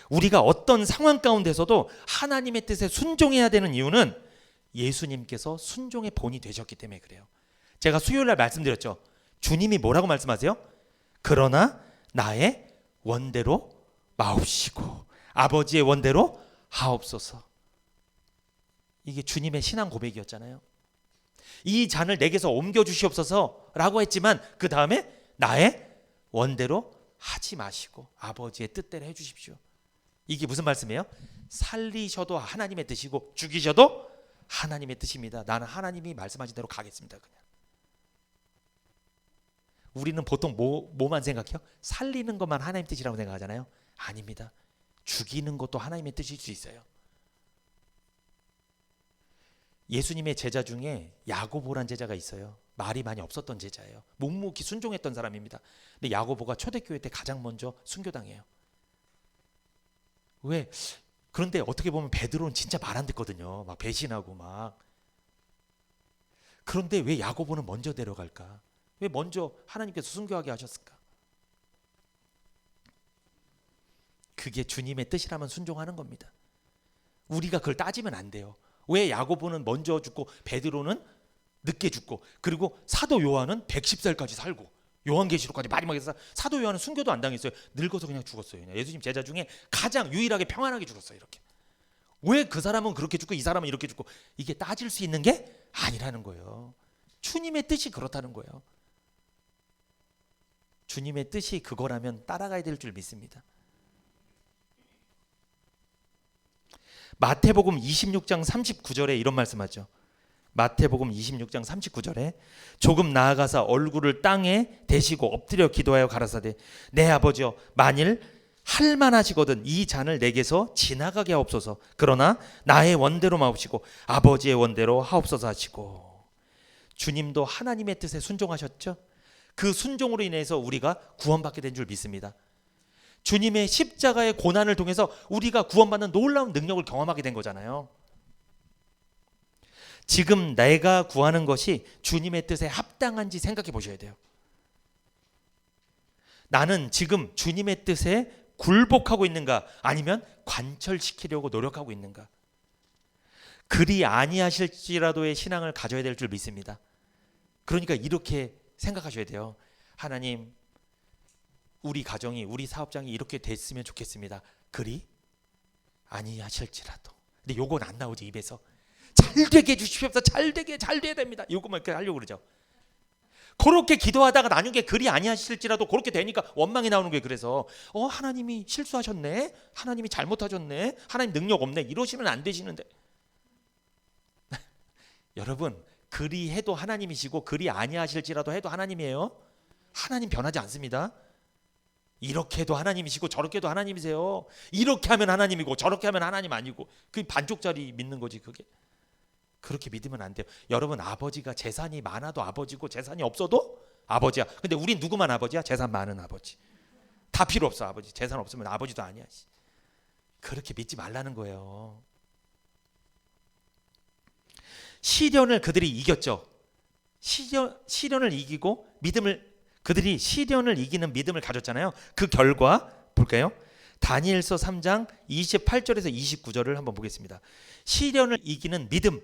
우리가 어떤 상황 가운데서도 하나님의 뜻에 순종해야 되는 이유는 예수님께서 순종의 본이 되셨기 때문에 그래요. 제가 수요일날 말씀드렸죠. 주님이 뭐라고 말씀하세요? 그러나 나의 원대로 마옵시고 아버지의 원대로 하옵소서. 이게 주님의 신앙 고백이었잖아요. 이 잔을 내게서 옮겨주시옵소서 라고 했지만 그 다음에 나의 원대로 하지 마시고 아버지의 뜻대로 해주십시오. 이게 무슨 말씀이에요? 살리셔도 하나님의 뜻이고 죽이셔도 하나님의 뜻입니다. 나는 하나님이 말씀하신 대로 가겠습니다. 그냥. 우리는 보통 뭐만 생각해요? 살리는 것만 하나님 뜻이라고 생각하잖아요. 아닙니다. 죽이는 것도 하나님의 뜻일 수 있어요. 예수님의 제자 중에 야고보란 제자가 있어요. 말이 많이 없었던 제자예요. 묵묵히 순종했던 사람입니다. 근데 야고보가 초대교회 때 가장 먼저 순교당해요. 왜? 그런데 어떻게 보면 베드로는 진짜 말 안 듣거든요. 막 배신하고 막. 그런데 왜 야고보는 먼저 데려갈까? 왜 먼저 하나님께서 순교하게 하셨을까? 그게 주님의 뜻이라면 순종하는 겁니다. 우리가 그걸 따지면 안 돼요. 왜 야고보는 먼저 죽고 베드로는 늦게 죽고, 그리고 사도 요한은 110살까지 살고 요한계시록까지 마지막에 사도 요한은 순교도 안 당했어요. 늙어서 그냥 죽었어요. 예수님 제자 중에 가장 유일하게 평안하게 죽었어요. 이렇게. 왜 그 사람은 그렇게 죽고 이 사람은 이렇게 죽고, 이게 따질 수 있는 게 아니라는 거예요. 주님의 뜻이 그렇다는 거예요. 주님의 뜻이 그거라면 따라가야 될 줄 믿습니다. 마태복음 26장 39절에 이런 말씀하죠. 마태복음 26장 39절에 조금 나아가사 얼굴을 땅에 대시고 엎드려 기도하여 가라사대 내 아버지여 만일 할만하시거든 이 잔을 내게서 지나가게 하옵소서. 그러나 나의 원대로 마옵시고 아버지의 원대로 하옵소서 하시고. 주님도 하나님의 뜻에 순종하셨죠. 그 순종으로 인해서 우리가 구원받게 된 줄 믿습니다. 주님의 십자가의 고난을 통해서 우리가 구원받는 놀라운 능력을 경험하게 된 거잖아요. 지금 내가 구하는 것이 주님의 뜻에 합당한지 생각해 보셔야 돼요. 나는 지금 주님의 뜻에 굴복하고 있는가, 아니면 관철시키려고 노력하고 있는가. 그리 아니하실지라도의 신앙을 가져야 될 줄 믿습니다. 그러니까 이렇게 생각하셔야 돼요. 하나님, 우리 가정이, 우리 사업장이 이렇게 됐으면 좋겠습니다. 그리 아니하실지라도. 근데 요건 안 나오지 입에서. 잘 되게 해주십시오. 잘 돼야 됩니다. 요것만 이렇게 하려고 그러죠. 그렇게 기도하다가 나중에 그리 아니하실지라도 그렇게 되니까 원망이 나오는 거예요. 그래서 하나님이 실수하셨네, 하나님이 잘못하셨네, 하나님 능력 없네, 이러시면 안 되시는데. 여러분, 그리 해도 하나님이시고 그리 아니하실지라도 해도 하나님이에요. 하나님 변하지 않습니다. 이렇게 해도 하나님이시고 저렇게 해도 하나님이세요. 이렇게 하면 하나님이고 저렇게 하면 하나님 아니고, 그게 반쪽짜리 믿는 거지. 그게 그렇게 믿으면 안 돼요. 여러분, 아버지가 재산이 많아도 아버지고 재산이 없어도 아버지야. 근데 우린 누구만 아버지야? 재산 많은 아버지. 다 필요 없어. 아버지 재산 없으면 아버지도 아니야. 그렇게 믿지 말라는 거예요. 시련을 그들이 이겼죠. 시련을 이기고 그들이 시련을 이기는 믿음을 가졌잖아요. 그 결과 볼까요? 다니엘서 3장 28절에서 29절을 한번 보겠습니다. 시련을 이기는 믿음,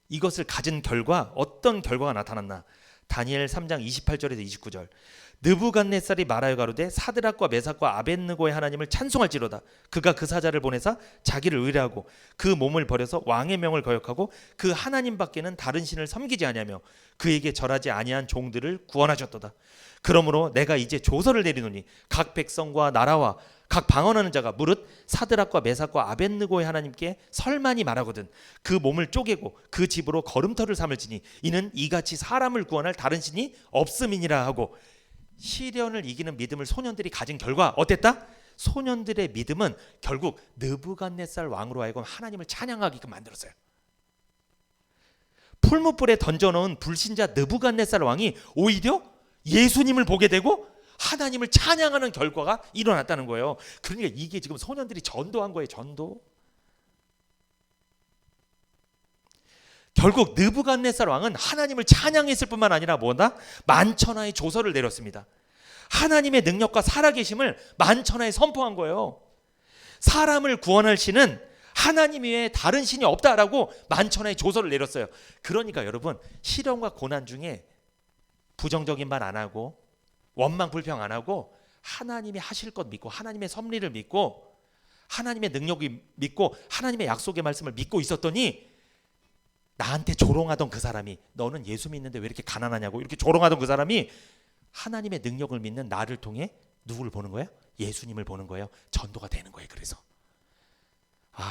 이것을 가진 결과, 어떤 결과가 나타났나? 다니엘 3장 28절에서 29절. 느부갓네살이 말하여 가로되 사드락과 메삭과 아벳느고의 하나님을 찬송할지로다. 그가 그 사자를 보내사 자기를 의뢰하고 그 몸을 버려서 왕의 명을 거역하고 그 하나님밖에는 다른 신을 섬기지 아니하며 그에게 절하지 아니한 종들을 구원하셨도다. 그러므로 내가 이제 조서를 내리노니 각 백성과 나라와 각 방언하는 자가 무릇 사드락과 메삭과 아벳느고의 하나님께 설만이 말하거든 그 몸을 쪼개고 그 집으로 걸음터를 삼을지니 이는 이같이 사람을 구원할 다른 신이 없음이니라 하고, 시련을 이기는 믿음을 소년들이 가진 결과 어땠다? 소년들의 믿음은 결국 느부갓네살 왕으로 하여금 하나님을 찬양하게끔 만들었어요. 풀무불에 던져놓은 불신자 느부갓네살 왕이 오히려 예수님을 보게 되고 하나님을 찬양하는 결과가 일어났다는 거예요. 그러니까 이게 지금 소년들이 전도한 거예요. 전도. 결국 느부갓네살 왕은 하나님을 찬양했을 뿐만 아니라 뭐다? 만천하의 조서를 내렸습니다. 하나님의 능력과 살아계심을 만천하에 선포한 거예요. 사람을 구원할 신은 하나님 외에 다른 신이 없다라고 만천하의 조서를 내렸어요. 그러니까 여러분, 시련과 고난 중에 부정적인 말 안 하고 원망 불평 안 하고 하나님이 하실 것 믿고 하나님의 섭리를 믿고 하나님의 능력을 믿고 하나님의 약속의 말씀을 믿고 있었더니, 나한테 조롱하던 그 사람이, 너는 예수 믿는데 왜 이렇게 가난하냐고 이렇게 조롱하던 그 사람이 하나님의 능력을 믿는 나를 통해 누구를 보는 거예요? 예수님을 보는 거예요. 전도가 되는 거예요. 그래서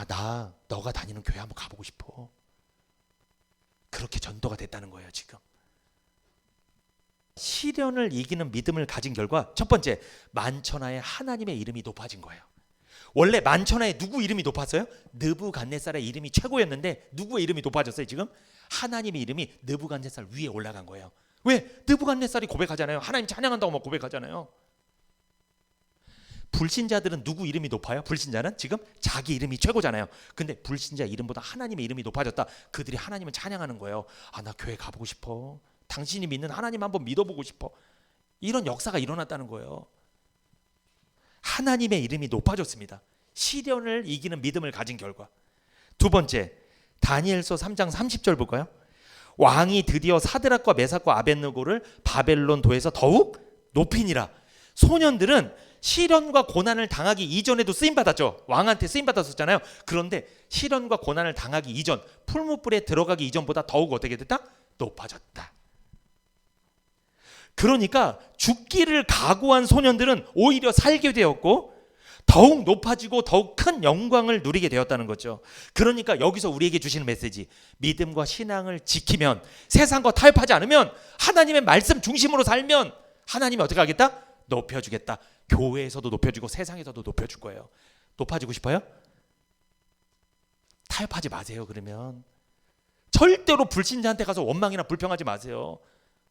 나 너가 다니는 교회 한번 가보고 싶어. 그렇게 전도가 됐다는 거예요. 지금 시련을 이기는 믿음을 가진 결과, 첫 번째, 만천하에 하나님의 이름이 높아진 거예요. 원래 만천하에 누구 이름이 높았어요? 느부갓네살의 이름이 최고였는데 누구의 이름이 높아졌어요? 지금 하나님의 이름이 느부갓네살 위에 올라간 거예요. 왜? 느부갓네살이 고백하잖아요. 하나님 찬양한다고 막 고백하잖아요. 불신자들은 누구 이름이 높아요? 불신자는 지금 자기 이름이 최고잖아요. 근데 불신자 이름보다 하나님의 이름이 높아졌다. 그들이 하나님을 찬양하는 거예요. 나 교회 가보고 싶어. 당신이 믿는 하나님 한번 믿어보고 싶어. 이런 역사가 일어났다는 거예요. 하나님의 이름이 높아졌습니다. 시련을 이기는 믿음을 가진 결과. 두 번째, 다니엘서 3장 30절 볼까요? 왕이 드디어 사드락과 메삭과 아벳느고를 바벨론 도에서 더욱 높이니라. 소년들은 시련과 고난을 당하기 이전에도 쓰임받았죠. 왕한테 쓰임받았었잖아요. 그런데 시련과 고난을 당하기 이전, 풀무불에 들어가기 이전보다 더욱 어떻게 됐다? 높아졌다. 그러니까 죽기를 각오한 소년들은 오히려 살게 되었고 더욱 높아지고 더욱 큰 영광을 누리게 되었다는 거죠. 그러니까 여기서 우리에게 주시는 메시지, 믿음과 신앙을 지키면, 세상과 타협하지 않으면, 하나님의 말씀 중심으로 살면 하나님이 어떻게 하겠다? 높여주겠다. 교회에서도 높여주고 세상에서도 높여줄 거예요. 높아지고 싶어요? 타협하지 마세요. 그러면 절대로 불신자한테 가서 원망이나 불평하지 마세요.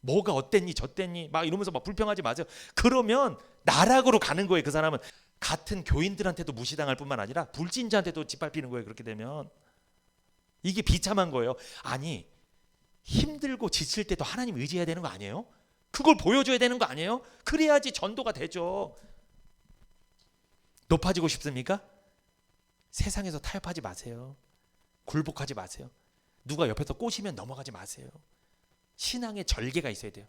뭐가 어땠니 저땠니 막 이러면서 막 불평하지 마세요. 그러면 나락으로 가는 거예요. 그 사람은 같은 교인들한테도 무시당할 뿐만 아니라 불신자한테도 짓밟히는 거예요. 그렇게 되면 이게 비참한 거예요. 아니, 힘들고 지칠 때도 하나님 의지해야 되는 거 아니에요? 그걸 보여줘야 되는 거 아니에요? 그래야지 전도가 되죠. 높아지고 싶습니까? 세상에서 타협하지 마세요. 굴복하지 마세요. 누가 옆에서 꼬시면 넘어가지 마세요. 신앙에 절개가 있어야 돼요.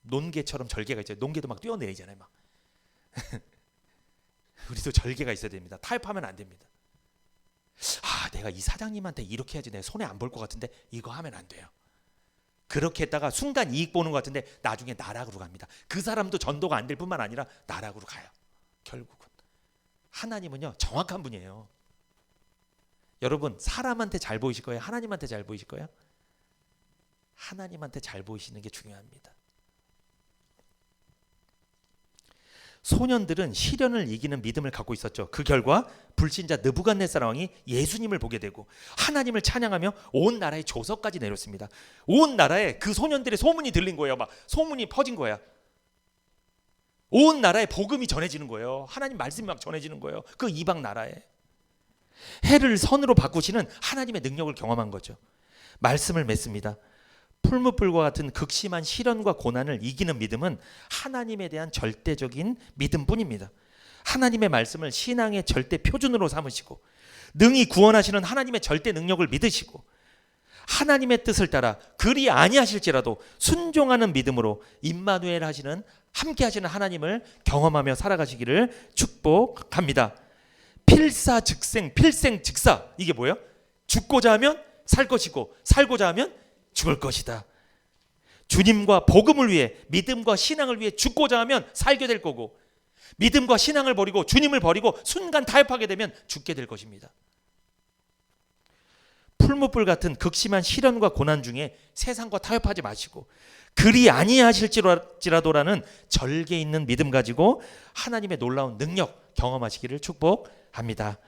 논개처럼 절개가 있어요. 논개도 막 뛰어내리잖아요. 막. 우리도 절개가 있어야 됩니다. 타협하면 안 됩니다. 내가 이 사장님한테 이렇게 해야지 내가 손해 안 볼 것 같은데 이거 하면 안 돼요. 그렇게 했다가 순간 이익 보는 것 같은데 나중에 나락으로 갑니다. 그 사람도 전도가 안 될 뿐만 아니라 나락으로 가요. 결국은 하나님은요 정확한 분이에요. 여러분, 사람한테 잘 보이실 거예요? 하나님한테 잘 보이실 거예요? 하나님한테 잘 보이시는 게 중요합니다. 소년들은 시련을 이기는 믿음을 갖고 있었죠. 그 결과 불신자 느부갓네살 왕이 예수님을 보게 되고 하나님을 찬양하며 온 나라에 조서까지 내렸습니다. 온 나라에 그 소년들의 소문이 들린 거예요. 막 소문이 퍼진 거야. 온 나라에 복음이 전해지는 거예요. 하나님 말씀이 막 전해지는 거예요. 그 이방 나라에. 해를 선으로 바꾸시는 하나님의 능력을 경험한 거죠. 말씀을 맺습니다. 풀무불과 같은 극심한 시련과 고난을 이기는 믿음은 하나님에 대한 절대적인 믿음뿐입니다. 하나님의 말씀을 신앙의 절대 표준으로 삼으시고 능히 구원하시는 하나님의 절대 능력을 믿으시고 하나님의 뜻을 따라 그리 아니하실지라도 순종하는 믿음으로 임마누엘 하시는 함께 하시는 하나님을 경험하며 살아가시기를 축복합니다. 필사즉생, 필생즉사. 이게 뭐예요? 죽고자 하면 살 것이고 살고자 하면 죽을 것이다. 주님과 복음을 위해 믿음과 신앙을 위해 죽고자 하면 살게 될 거고 믿음과 신앙을 버리고 주님을 버리고 순간 타협하게 되면 죽게 될 것입니다. 풀무불 같은 극심한 시련과 고난 중에 세상과 타협하지 마시고 그리 아니하실지라도라는 절개 있는 믿음 가지고 하나님의 놀라운 능력 경험하시기를 축복합니다.